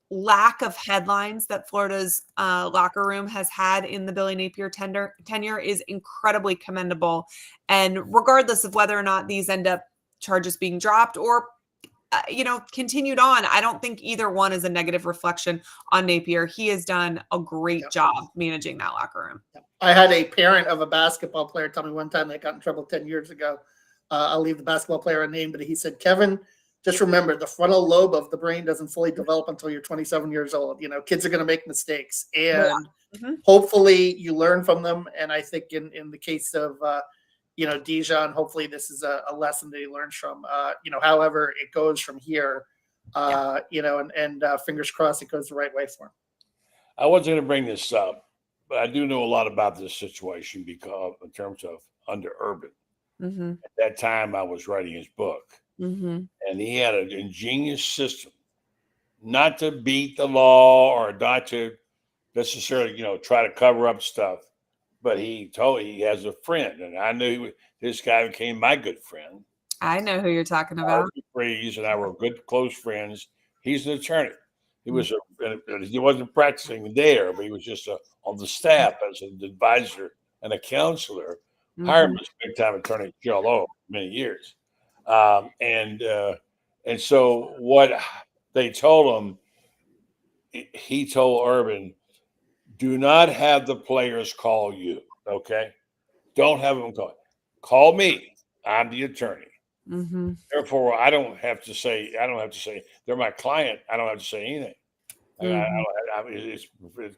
lack of headlines that Florida's locker room has had in the Billy Napier tenure is incredibly commendable. And regardless of whether or not these end up charges being dropped or, continued on, I don't think either one is a negative reflection on Napier. He has done a great job managing that locker room. I had a parent of a basketball player tell me one time they got in trouble 10 years ago. I'll leave the basketball player a name, but he said, Kevin, just remember the frontal lobe of the brain doesn't fully develop until you're 27 years old. Kids are going to make mistakes, and hopefully you learn from them. And I think in the case of, Dijon, hopefully this is a lesson that he learns from, however it goes from here, and fingers crossed it goes the right way for him. I wasn't going to bring this up, but I do know a lot about this situation because in terms of under Urban. At that time, I was writing his book. And he had an ingenious system not to beat the law or not to necessarily, try to cover up stuff, but he has a friend, and I knew this guy became my good friend. I know who you're talking about. Freeze and I were good, close friends. He's an attorney. He wasn't practicing there, but he was just on the staff as an advisor and a counselor. Hired him as a big-time attorney at Gilley many years. And so what they told him, he told Urban, do not have the players call you, okay? Don't have them call me. I'm the attorney. Therefore, I don't have to say they're my client. I don't have to say anything. It's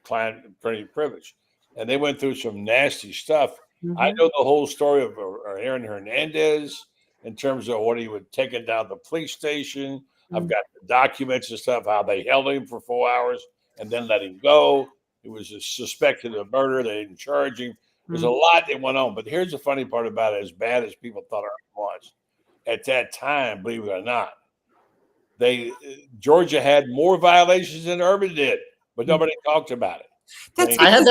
client attorney privilege. And they went through some nasty stuff. I know the whole story of Aaron Hernandez in terms of what he would take it down to the police station. I've got the documents and stuff, how they held him for 4 hours and then let him go. He was suspected of murder. They didn't charge him. There's a lot that went on. But here's the funny part about it, as bad as people thought it was. At that time, believe it or not, Georgia had more violations than Urban did, but nobody talked about it. I had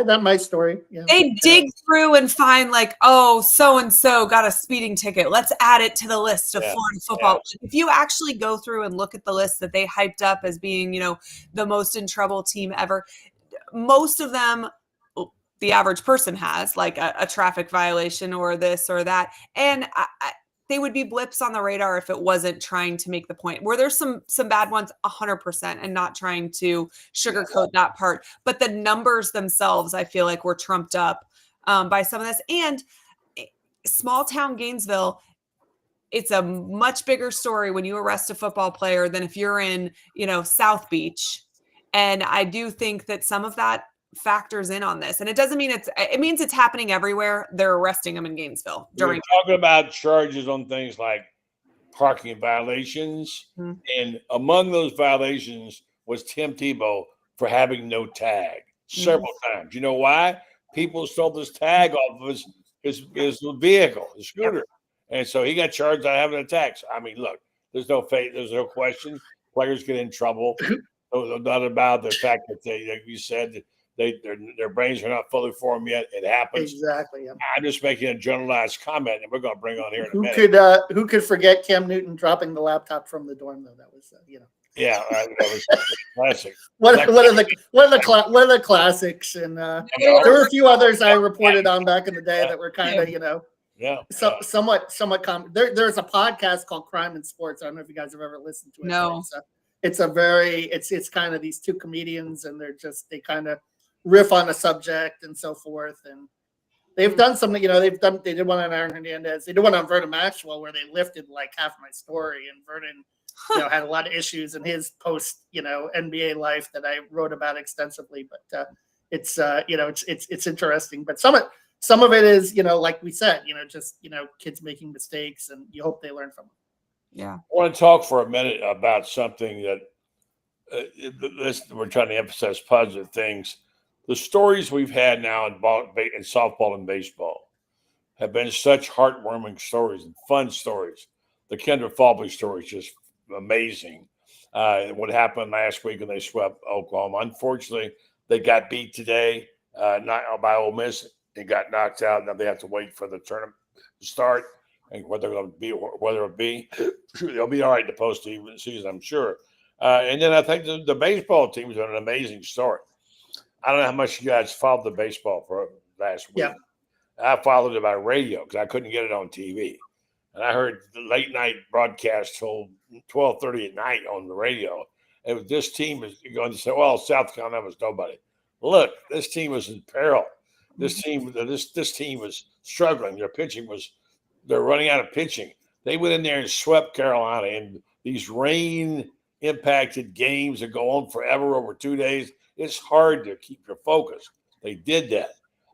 that in my story. Yeah. They dig through and find like, oh, so-and-so got a speeding ticket. Let's add it to the list of Florida football. If you actually go through and look at the list that they hyped up as being, the most in trouble team ever, most of them, the average person has like a traffic violation or this or that. And they would be blips on the radar if it wasn't trying to make the point. Where there's some bad ones, 100%, and not trying to sugarcoat that part. But the numbers themselves, I feel like, were trumped up by some of this. And small town Gainesville, it's a much bigger story when you arrest a football player than if you're in, South Beach. And I do think that some of that factors in on this, and it doesn't mean it means it's happening everywhere. They're arresting them in Gainesville We're talking about charges on things like parking violations, and among those violations was Tim Tebow for having no tag several times. You know why? People stole this tag off of his vehicle, his scooter, and so he got charged on having a tag. So, I mean, look, there's no question. Players get in trouble. Not about the fact that like you said, their brains are not fully formed yet. It happens. Exactly. Yeah. I'm just making a generalized comment, and we're going to bring on here in a minute. Who could forget Cam Newton dropping the laptop from the dorm though? That was Yeah, that was classic. One of the classics, and there were a few others I reported on back in the day that were kind of somewhat common. There's a podcast called Crime and Sports. I don't know if you guys have ever listened to it. No. It's kind of these two comedians, and they kind of riff on a subject and so forth. And they've done something, they did one on Aaron Hernandez. They did one on Vernon Maxwell where they lifted like half my story, and Vernon, had a lot of issues in his post, NBA life that I wrote about extensively. But it's interesting. But some of it is, like we said, just, kids making mistakes, and you hope they learn from them. Yeah. I want to talk for a minute about something that we're trying to emphasize positive things. The stories we've had now in softball and baseball have been such heartwarming stories and fun stories. The Kendra Falvey story is just amazing. What happened last week when they swept Oklahoma. Unfortunately, they got beat today, not by Ole Miss. They got knocked out. Now they have to wait for the tournament to start. And whether it'll be, they'll be all right in the postseason, I'm sure. And then I think the baseball team is an amazing story. I don't know how much you guys followed the baseball for last week. Yeah. I followed it by radio because I couldn't get it on TV. And I heard the late night broadcast till 12:30 at night on the radio. And this team is going to say, well, South Carolina was nobody. Look, this team was in peril. This team was struggling. Their pitching they're running out of pitching. They went in there and swept Carolina in these rain-impacted games that go on forever over 2 days. It's hard to keep your focus. They did that.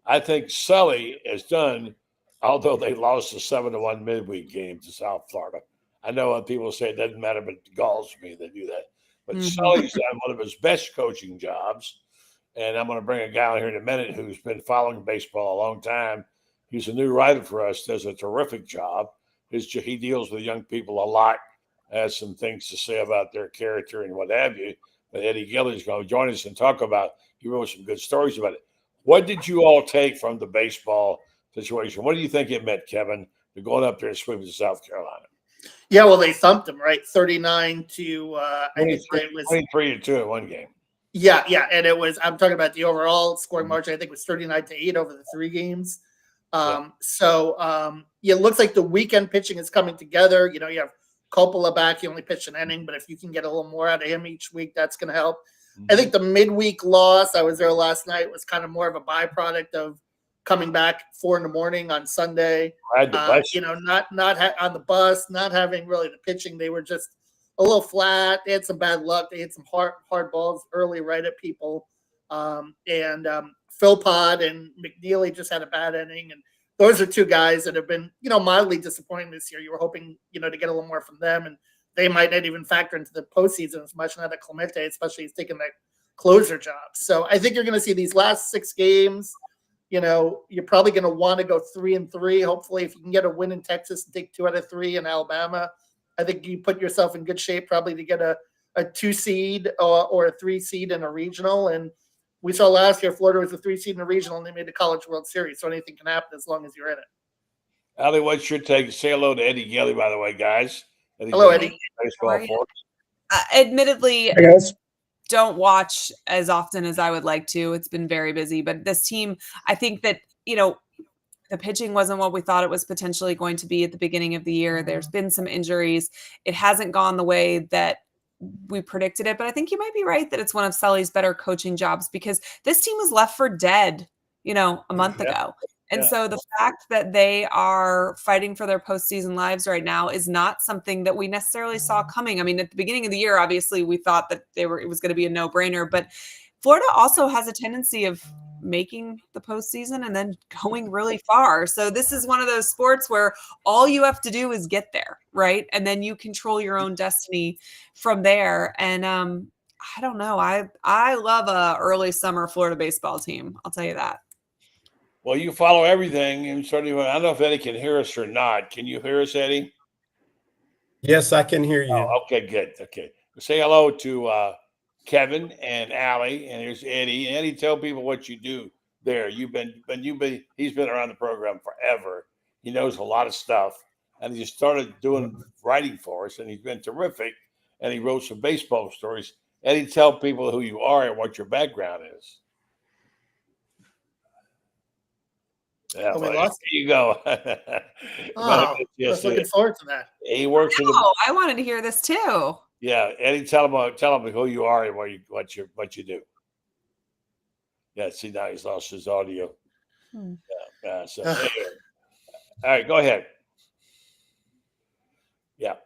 I think Sully has done, although they lost the 7-1 midweek game to South Florida. I know when people say it doesn't matter, but it galls me they do that. But Sully's done one of his best coaching jobs. And I'm going to bring a guy on here in a minute who's been following baseball a long time. He's a new writer for us, does a terrific job. He deals with young people a lot, has some things to say about their character and what have you. But Eddie Gilley's going to join us and talk about, he wrote some good stories about it. What did you all take from the baseball situation? What do you think it meant, Kevin, to going up there and sweeping South Carolina? Yeah, well, they thumped them, right? 39 to I think it was 23-2 in one game. Yeah, and it was. I'm talking about the overall scoring margin. I think it was 39-8 over the 3 games. It looks like the weekend pitching is coming together. You know, you have Coppola back. He only pitched an inning, but if you can get a little more out of him each week, that's going to help. I think the midweek loss, I was there last night, was kind of more of a byproduct of coming back 4 a.m. on Sunday. Ride the bus. Not on the bus, not having really the pitching. They were just a little flat. They had some bad luck. They hit some hard balls early right at people. Philpott and McNeely just had a bad inning. And those are 2 guys that have been, mildly disappointing this year. You were hoping, to get a little more from them. And they might not even factor into the postseason as much now that Clemente, especially, is taking that closer job. So I think you're going to see these last 6 games. You're probably going to want to go 3-3. Hopefully, if you can get a win in Texas and take 2 out of 3 in Alabama, I think you put yourself in good shape probably to get a 2 seed or a 3 seed in a regional. And we saw last year Florida was a 3 seed in a regional and they made the College World Series. So anything can happen as long as you're in it. Allie, what's your take? Say hello to Eddie Gilley, by the way, guys. Hello, Eddie. Baseball for Admittedly, Hey, guys. don't watch as often as I would like to. It's been very busy, but this team, I think that, the pitching wasn't what we thought it was potentially going to be at the beginning of the year. There's been some injuries. It hasn't gone the way that we predicted it, but I think you might be right that it's one of Sully's better coaching jobs because this team was left for dead, a month ago. And so the fact that they are fighting for their postseason lives right now is not something that we necessarily saw coming. I mean, at the beginning of the year, obviously we thought that it was going to be a no-brainer, but Florida also has a tendency of making the postseason and then going really far. So this is one of those sports where all you have to do is get there, right? And then you control your own destiny from there. And I don't know. I love a early summer Florida baseball team. I'll tell you that. Well, you follow everything, and certainly, I don't know if Eddie can hear us or not. Can you hear us, Eddie? Yes, I can hear you. Oh, okay, good. Okay. Say hello to Kevin and Allie, and here's Eddie. And Eddie, tell people what you do there. He's been around the program forever. He knows a lot of stuff, and he just started doing writing for us, and he's been terrific. And he wrote some baseball stories. Eddie, tell people who you are and what your background is. Yeah, we lost. There you go. I was looking forward to that. He works in I wanted to hear this too. Yeah, Eddie, tell him who you are and what you do. Yeah, see, now he's lost his audio. So anyway. All right, go ahead. Yeah.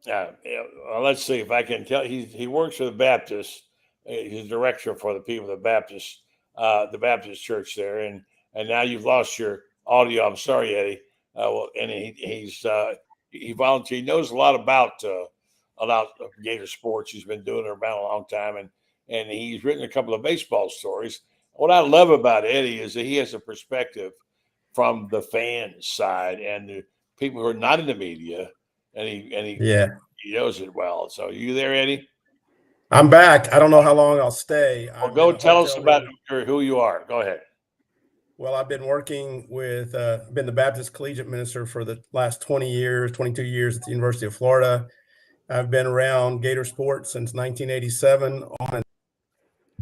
Well, let's see if I can tell. He works for the Baptist. He's director for the people of the Baptist church there, and now you've lost your audio. I'm sorry, Eddie. And he volunteered. He knows a lot about Gator sports. He's been doing it about a long time, and he's written a couple of baseball stories. What I love about Eddie is that he has a perspective from the fan side and the people who are not in the media, and he knows it well. So, you there, Eddie? I'm back. I don't know how long I'll stay. Well, go tell us about who you are. Go ahead. Well, I've been working with, been the Baptist collegiate minister for the last 22 years at the University of Florida. I've been around Gator sports since 1987 on and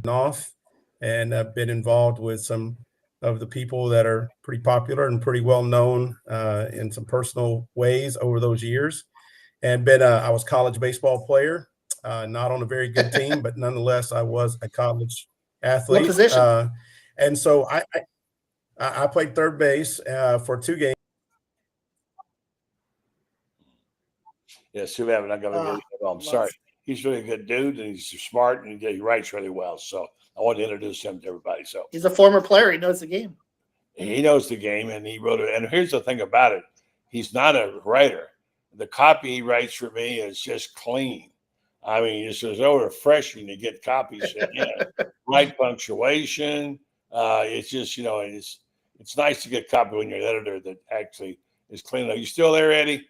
off, and I've been involved with some of the people that are pretty popular and pretty well known in some personal ways over those years. And I was a college baseball player, not on a very good team, but nonetheless, I was a college athlete. What position? And so I played third base for 2 games. Yeah, Sue, I'm not going to get it. I'm sorry. He's really a good dude, and he's smart, and he writes really well. So I want to introduce him to everybody. So he's a former player. He knows the game. He knows the game, and he wrote it. And here's the thing about it. He's not a writer. The copy he writes for me is just clean. I mean, it's so refreshing to get copies in. Right punctuation. It's just, it's nice to get a copy when you're an editor that actually is clean. Are you still there, Eddie?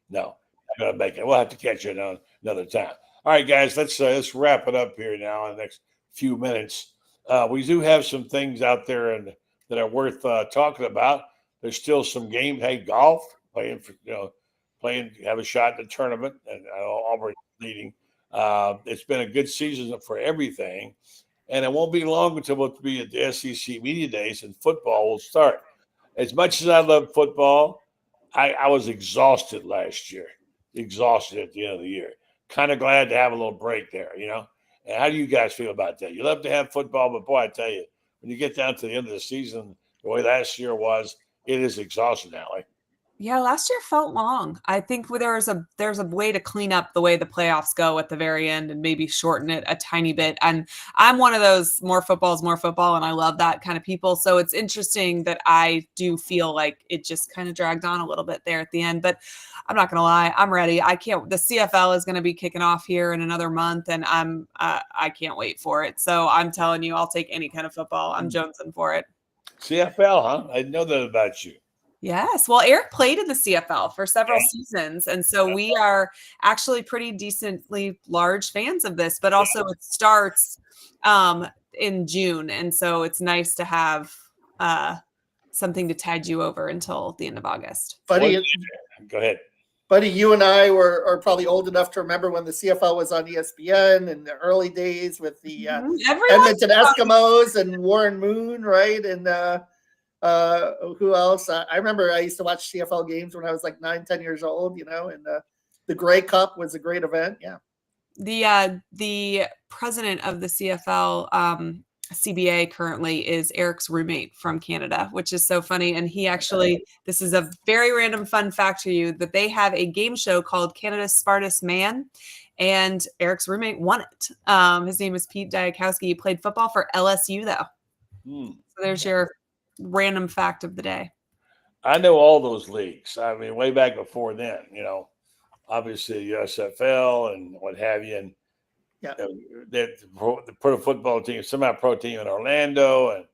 No, I'm going to make it. We'll have to catch you another time. All right, guys, let's wrap it up here now in the next few minutes. We do have some things out there that are worth talking about. There's still some games. Hey, golf, playing, have a shot in the tournament, and Auburn leading. It's been a good season for everything, and it won't be long until we'll be at the SEC Media Days and football will start. As much as I love football, I was exhausted last year, exhausted at the end of the year. Kind of glad to have a little break there, And how do you guys feel about that? You love to have football, but boy, I tell you, when you get down to the end of the season, the way last year was, it is exhausting, Allie. Yeah, last year felt long. I think there's a way to clean up the way the playoffs go at the very end and maybe shorten it a tiny bit. And I'm one of those more football is more football, and I love that kind of people. So it's interesting that I do feel like it just kind of dragged on a little bit there at the end. But I'm not gonna lie, I'm ready. The CFL is gonna be kicking off here in another month, and I can't wait for it. So I'm telling you, I'll take any kind of football. I'm jonesing for it. CFL, huh? I didn't know that about you. Yes. Well, Eric played in the CFL for several seasons. And so we are actually pretty decently large fans of this, but also it starts in June. And so it's nice to have something to tide you over until the end of August. Buddy, go ahead. Buddy, you and I are probably old enough to remember when the CFL was on ESPN in the early days with the Edmonton Eskimos and Warren Moon, right? And who else? I remember I used to watch CFL games when I was like 9-10 years old, and the Grey Cup was a great event. Yeah. The president of the CFL CBA currently is Eric's roommate from Canada, which is so funny. And he actually, this is a very random fun fact for you, that they have a game show called Canada's Smartest Man, and Eric's roommate won it. His name is Pete Diakowski. He played football for LSU though. So there's your random fact of the day. I know all those leagues. I mean, way back before then, obviously USFL and what have you. And the pro football team, semi-pro team in Orlando. And,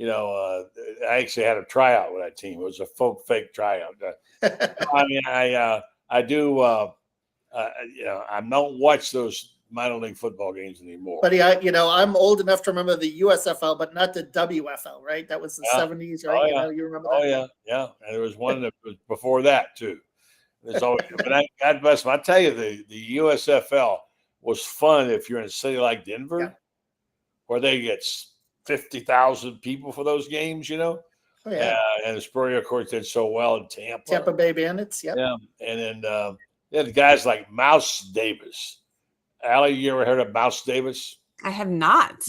I actually had a tryout with that team. It was a fake tryout. I mean, I do, I don't watch those minor league football games anymore. But I'm old enough to remember the USFL, but not the WFL, right? That was the 70s, right? Oh, yeah. You remember that? Yeah. And there was one that was before that too. There's always, but God bless them. I tell you, the USFL was fun if you're in a city like Denver, where they get 50,000 people for those games, Oh, yeah. And the Spurrier, of course, did so well in Tampa Bay Bandits, yeah. And then the guys like Mouse Davis. Allie, you ever heard of Mouse Davis? I have not.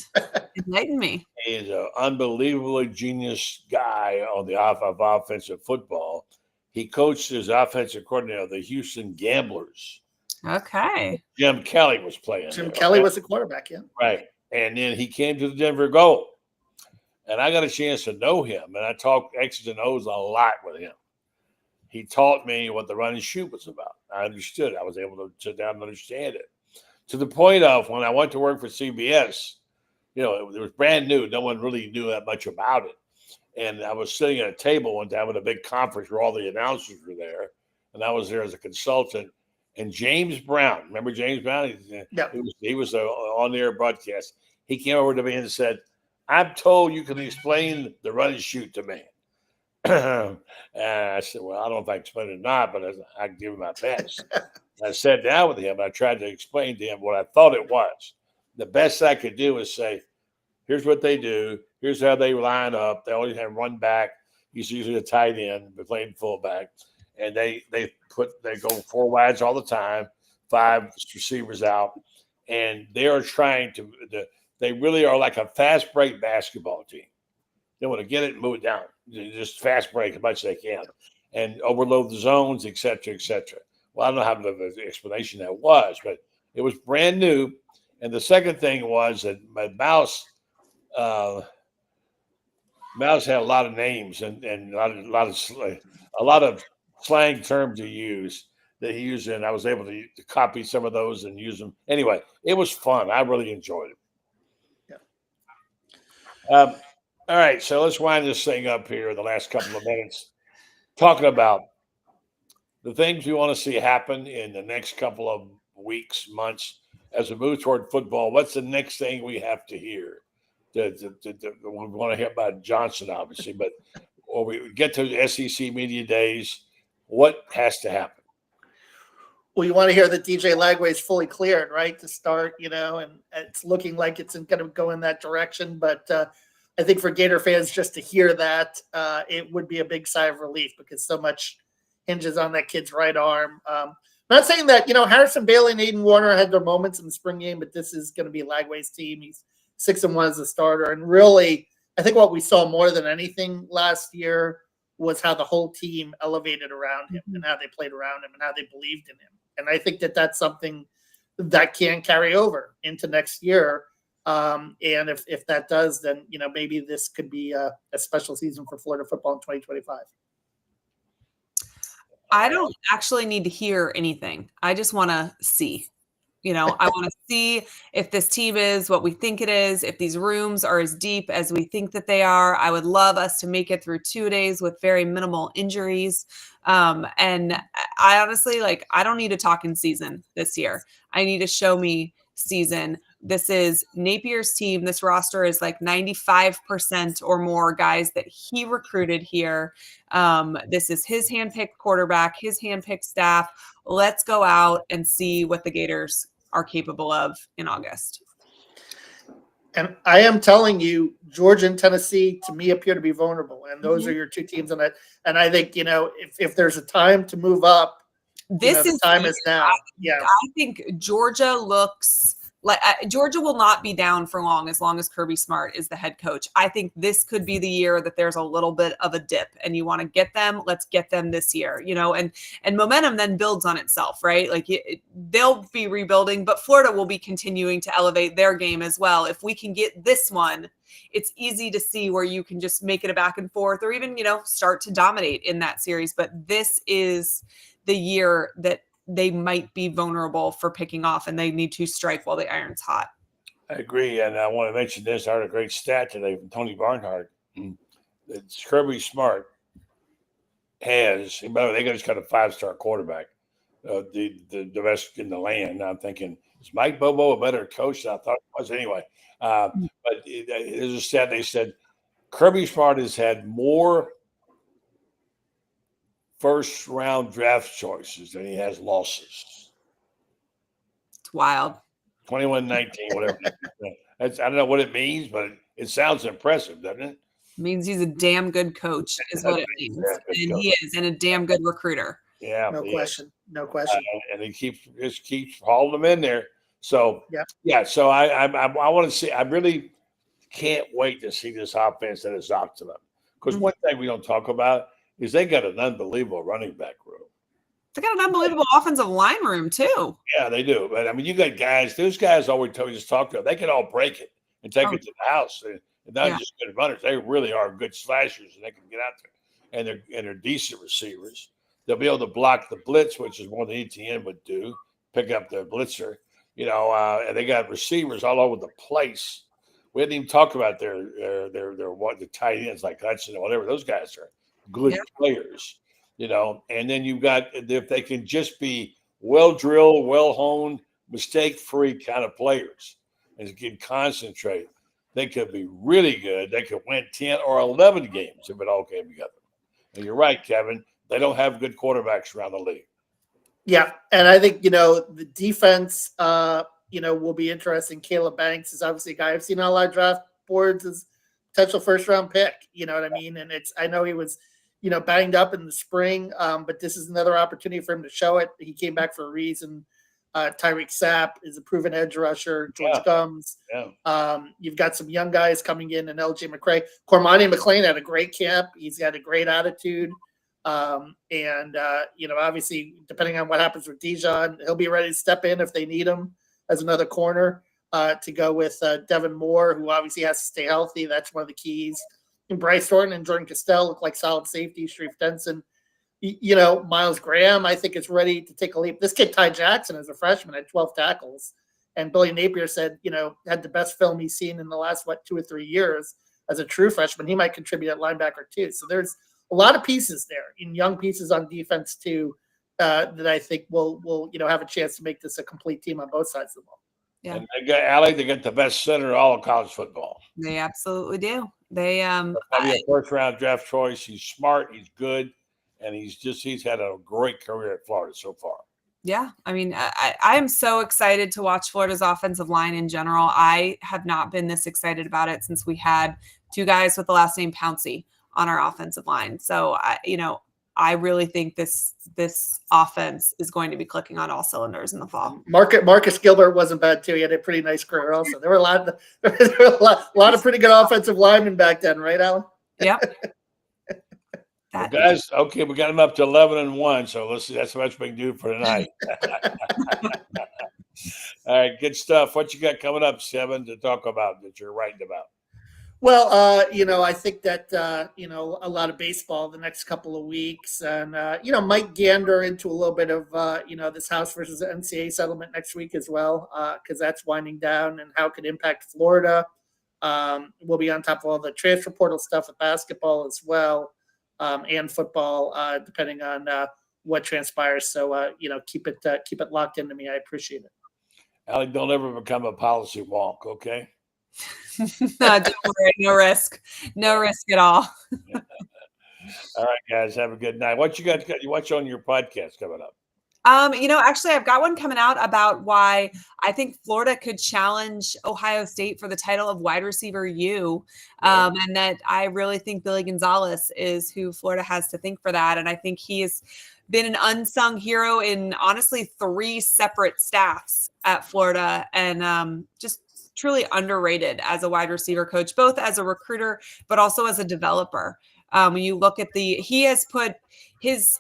Enlighten me. He's an unbelievably genius guy on the offensive football. He coached as offensive coordinator of the Houston Gamblers. Okay. Jim Kelly was playing. Kelly was the quarterback, yeah. Right. And then he came to the Denver Gold. And I got a chance to know him. And I talked X's and O's a lot with him. He taught me what the run and shoot was about. I understood. I was able to sit down and understand it. To the point of when I went to work for CBS, it was brand new. No one really knew that much about it. And I was sitting at a table one time at a big conference where all the announcers were there. And I was there as a consultant. And James Brown, remember James Brown? He was on the air broadcast. He came over to me and said, "I'm told you can explain the run and shoot to me." And I said, "Well, I don't know if I can explain it or not, but I can give him my best." I sat down with him. And I tried to explain to him what I thought it was. The best I could do is say, "Here's what they do. Here's how they line up. They always have run back. He's usually a tight end, but playing fullback. And they go four wides all the time, 5 receivers out, and they are trying to. They really are like a fast break basketball team. They want to get it and move it down, just fast break as much as they can, and overload the zones, et cetera, et cetera." Well, I don't know how much of an explanation that was, but it was brand new. And the second thing was that my Mouse had a lot of names and a lot of slang terms to use that he used, and I was able to copy some of those and use them. Anyway, it was fun. I really enjoyed it. Yeah. All right, so let's wind this thing up here in the last couple of minutes, talking about the things we want to see happen in the next couple of weeks, months, as we move toward football. What's the next thing we have to hear we want to hear about Johnson, obviously, but when we get to the SEC media days, what has to happen? Well, you want to hear that DJ Lagway is fully cleared, right, to start, and it's looking like it's going to go in that direction. But I think for Gator fans, just to hear that, it would be a big sigh of relief because so much hinges on that kid's right arm. Not saying that, Harrison Bailey and Aiden Warner had their moments in the spring game, but this is going to be Lagway's team. He's 6-1 as a starter. And really, I think what we saw more than anything last year was how the whole team elevated around him and how they played around him and how they believed in him. And I think that that's something that can carry over into next year. And if that does, then, maybe this could be a special season for Florida football in 2025. I don't actually need to hear anything. I just want to see. I want to see if this team is what we think it is, if these rooms are as deep as we think that they are. I would love us to make it through 2 days with very minimal injuries. And I honestly, I don't need a talking season this year. I need to show me season. This is Napier's team. This roster is 95% or more guys that he recruited here. This is his handpicked quarterback, his handpicked staff. Let's go out and see what the Gators are capable of in August. And I am telling you, Georgia and Tennessee, to me, appear to be vulnerable. And those are your two teams on that. And I think, if there's a time to move up, the time is now. Yeah. I think Georgia looks like Georgia will not be down for long as Kirby Smart is the head coach. I think this could be the year that there's a little bit of a dip and you want to get them. Let's get them this year, and momentum then builds on itself, right? They'll be rebuilding, but Florida will be continuing to elevate their game as well. If we can get this one, it's easy to see where you can just make it a back and forth or even, start to dominate in that series. But this is the year that they might be vulnerable for picking off and they need to strike while the iron's hot. I agree. And I want to mention this. I heard a great stat today from Tony Barnhart. It's Kirby Smart has, by the way, they just got a 5-star quarterback, the best in the land. Now I'm thinking, is Mike Bobo a better coach than I thought it was? Anyway, but there's a stat. They said Kirby Smart has had more first-round draft choices than he has losses. It's wild. 21-19, whatever. I don't know what it means, but it sounds impressive, doesn't it? It means he's a damn good coach is what it means. And he is, and a damn good recruiter. Yeah. No question. No question. And he keeps hauling them in there. So, yeah. So I want to see – I really can't wait to see this offense that is up to them. Because one thing we don't talk about is they got an unbelievable running back room. They got an unbelievable offensive line room too. Yeah, they do. But you got guys. Those guys always just talk to them. They can all break it and take it to the house. And not just good runners. They really are good slashers, and they can get out there. And they're decent receivers. They'll be able to block the blitz, which is more than ETN would do. Pick up the blitzer, and they got receivers all over the place. We didn't even talk about their the tight ends like Hudson or whatever. Those guys are good players, and then you've got, if they can just be well-drilled, well-honed, mistake-free kind of players and can concentrate, they could be really good. They could win 10 or 11 games if it all came together. And you're right, Kevin. They don't have good quarterbacks around the league. Yeah, and I think, the defense, will be interesting. Caleb Banks is obviously a guy I've seen on a lot of draft boards as potential first-round pick. You know what I mean? And I know he was – banged up in the spring, but this is another opportunity for him to show it. He came back for a reason. Tyreek Sapp is a proven edge rusher. George Gumbs. Yeah. You've got some young guys coming in, and LJ McCray. Cormani McLean had a great camp. He's got a great attitude. Obviously, depending on what happens with Dijon, he'll be ready to step in if they need him as another corner to go with Devin Moore, who obviously has to stay healthy. That's one of the keys. And Bryce Thornton and Jordan Castell look like solid safety. Sharif Denson, Miles Graham, I think, is ready to take a leap. This kid, Ty Jackson, as a freshman, had 12 tackles. And Billy Napier said, had the best film he's seen in the last, 2 or 3 years as a true freshman. He might contribute at linebacker too. So there's a lot of pieces there, and young pieces on defense too, that I think will have a chance to make this a complete team on both sides of the ball. Yeah. And they got the best center in all of college football. They absolutely do. They Probably a first round draft choice. He's smart, he's good, and he's had a great career at Florida so far. Yeah, I mean, I'm so excited to watch Florida's offensive line in general. I have not been this excited about it since we had two guys with the last name Pouncey on our offensive line. So, I really think this offense is going to be clicking on all cylinders in the fall. Marcus Gilbert wasn't bad too. He had a pretty nice career also. There were a lot of pretty good offensive linemen back then, right, Alan? Yep. Well, guys, okay, we got them up to 11-1, so let's see. That's how much we can do for tonight. All right, good stuff. What you got coming up, Seven, to talk about that you're writing about? Well, I think that, a lot of baseball the next couple of weeks and, might gander into a little bit of, this House versus NCAA settlement next week as well, because that's winding down and how it could impact Florida. We'll be on top of all the transfer portal stuff with basketball as well, and football, depending on what transpires. So, keep it locked into me. I appreciate it. Allie, don't ever become a policy wonk, okay? No, don't worry, no risk at all. All right, guys, have a good night. What you got? What's on your podcast coming up? Actually, I've got one coming out about why I think Florida could challenge Ohio State for the title of wide receiver U, and that I really think Billy Gonzalez is who Florida has to thank for that. And I think he has been an unsung hero in honestly 3 separate staffs at Florida, and just truly underrated as a wide receiver coach, both as a recruiter, but also as a developer. When you look at he has put his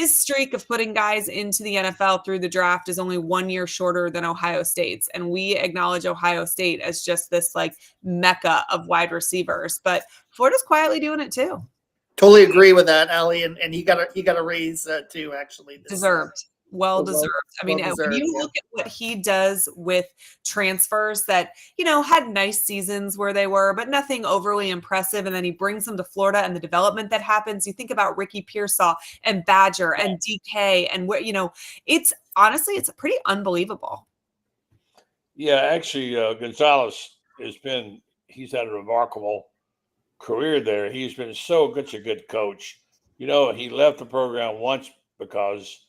streak of putting guys into the NFL through the draft is only 1 year shorter than Ohio State's. And we acknowledge Ohio State as just this like mecca of wide receivers, but Florida's quietly doing it too. Totally agree with that, Allie. And he got a raise too, actually. Deserved. Well deserved. I mean, when you look at what he does with transfers that, had nice seasons where they were, but nothing overly impressive. And then he brings them to Florida and the development that happens. You think about Ricky Pearsall and Badger and DK and what, it's honestly, it's pretty unbelievable. Yeah, actually, Gonzalez he's had a remarkable career there. He's been such a good coach. He left the program once because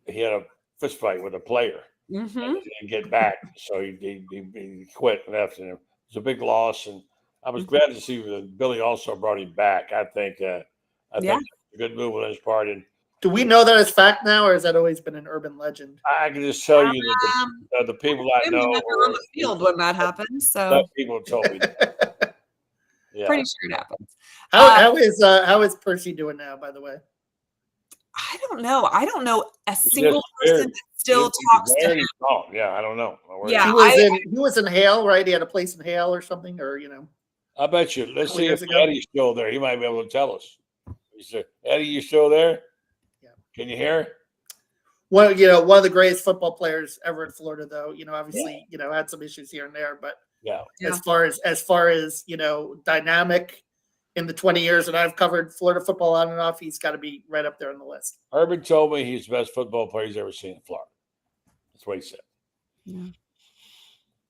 he had a fist fight with a player and he didn't get back. So he quit and left. And it was a big loss. And I was glad to see that Billy also brought him back. I think think it's a good move on his part. And do we know that as fact now, or has that always been an urban legend? I can just tell you that the people I know were on the field when that happened. So people told me that. Yeah. Pretty sure it happens. How is Percy doing now, by the way? I don't know. I don't know a single person that still talks to him. Oh, yeah, I don't know. Yeah, he was in Hale, right? He had a place in Hale or something, or I bet you. Let's see if Eddie's still there. He might be able to tell us. He said, "Eddie, you still there? Yeah. Can you hear?" Well, one of the greatest football players ever in Florida, though. Obviously, had some issues here and there, but as far as dynamic. In the 20 years that I've covered Florida football on and off, he's got to be right up there on the list. Urban told me he's the best football player he's ever seen in Florida. That's what he said. Yeah.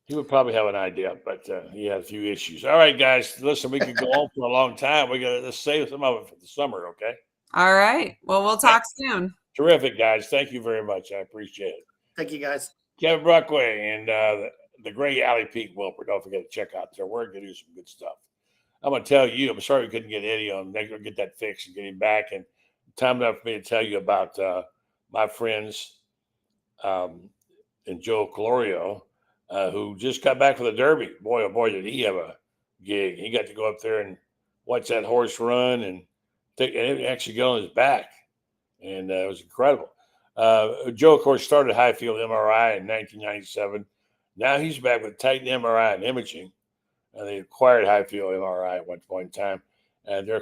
He would probably have an idea, but he had a few issues. All right, guys, listen, we could go on for a long time. Let's save some of it for the summer, okay? All right. Well, we'll talk soon. Terrific, guys. Thank you very much. I appreciate it. Thank you, guys. Kevin Brockway and the great Allie Pete Wilbur. Don't forget to check out their work. They do some good stuff. I'm going to tell you, I'm sorry we couldn't get Eddie on. They're going to get that fixed and get him back. And time enough for me to tell you about my friends and Joe Colorio, who just got back from the Derby. Boy, oh boy, did he have a gig. He got to go up there and watch that horse run and actually get on his back. And it was incredible. Joe, of course, started Highfield MRI in 1997. Now he's back with Titan MRI and imaging. They acquired Highfield MRI at one point in time, and they're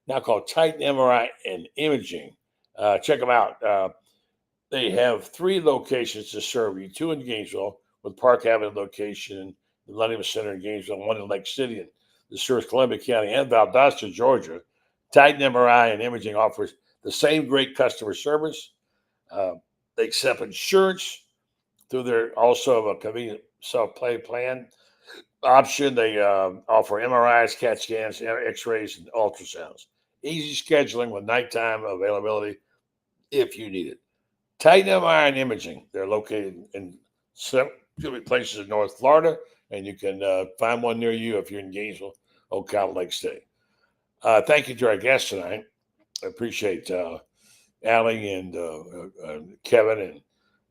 now called Titan MRI and Imaging. Check them out. They have 3 locations to serve you: 2 in Gainesville, with Park Avenue location, the Lundyman Center in Gainesville, 1 in Lake City, and the serves Columbia County and Valdosta, Georgia. Titan MRI and Imaging offers the same great customer service. They accept insurance, through their also a convenient self-pay plan option. They offer MRIs, CAT scans, X-rays, and ultrasounds. Easy scheduling with nighttime availability if you need it. Titan MRI and Imaging. They're located in several places in North Florida, and you can find one near you if you're in Gainesville, Ocala, Lake State. Thank you to our guests tonight. I appreciate Allie and Kevin,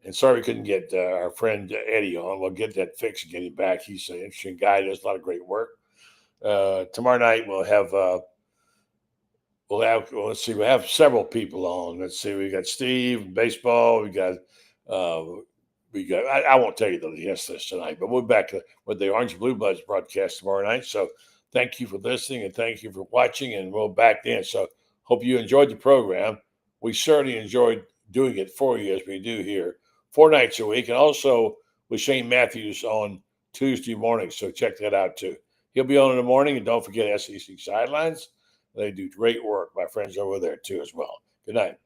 and sorry we couldn't get our friend Eddie on. We'll get that fixed and get him back. He's an interesting guy. Does a lot of great work. Tomorrow night we'll have let's see, we have several people on. Let's see, we got Steve, baseball. We got I won't tell you the guest list tonight, but we'll be back with the Orange Blue Buds broadcast tomorrow night. So thank you for listening and thank you for watching, and we'll back then. So hope you enjoyed the program. We certainly enjoyed doing it for you as we do here 4 nights a week, and also with Shane Matthews on Tuesday morning. So check that out too. He'll be on in the morning, and don't forget SEC Sidelines. They do great work. My friends over there too as well. Good night.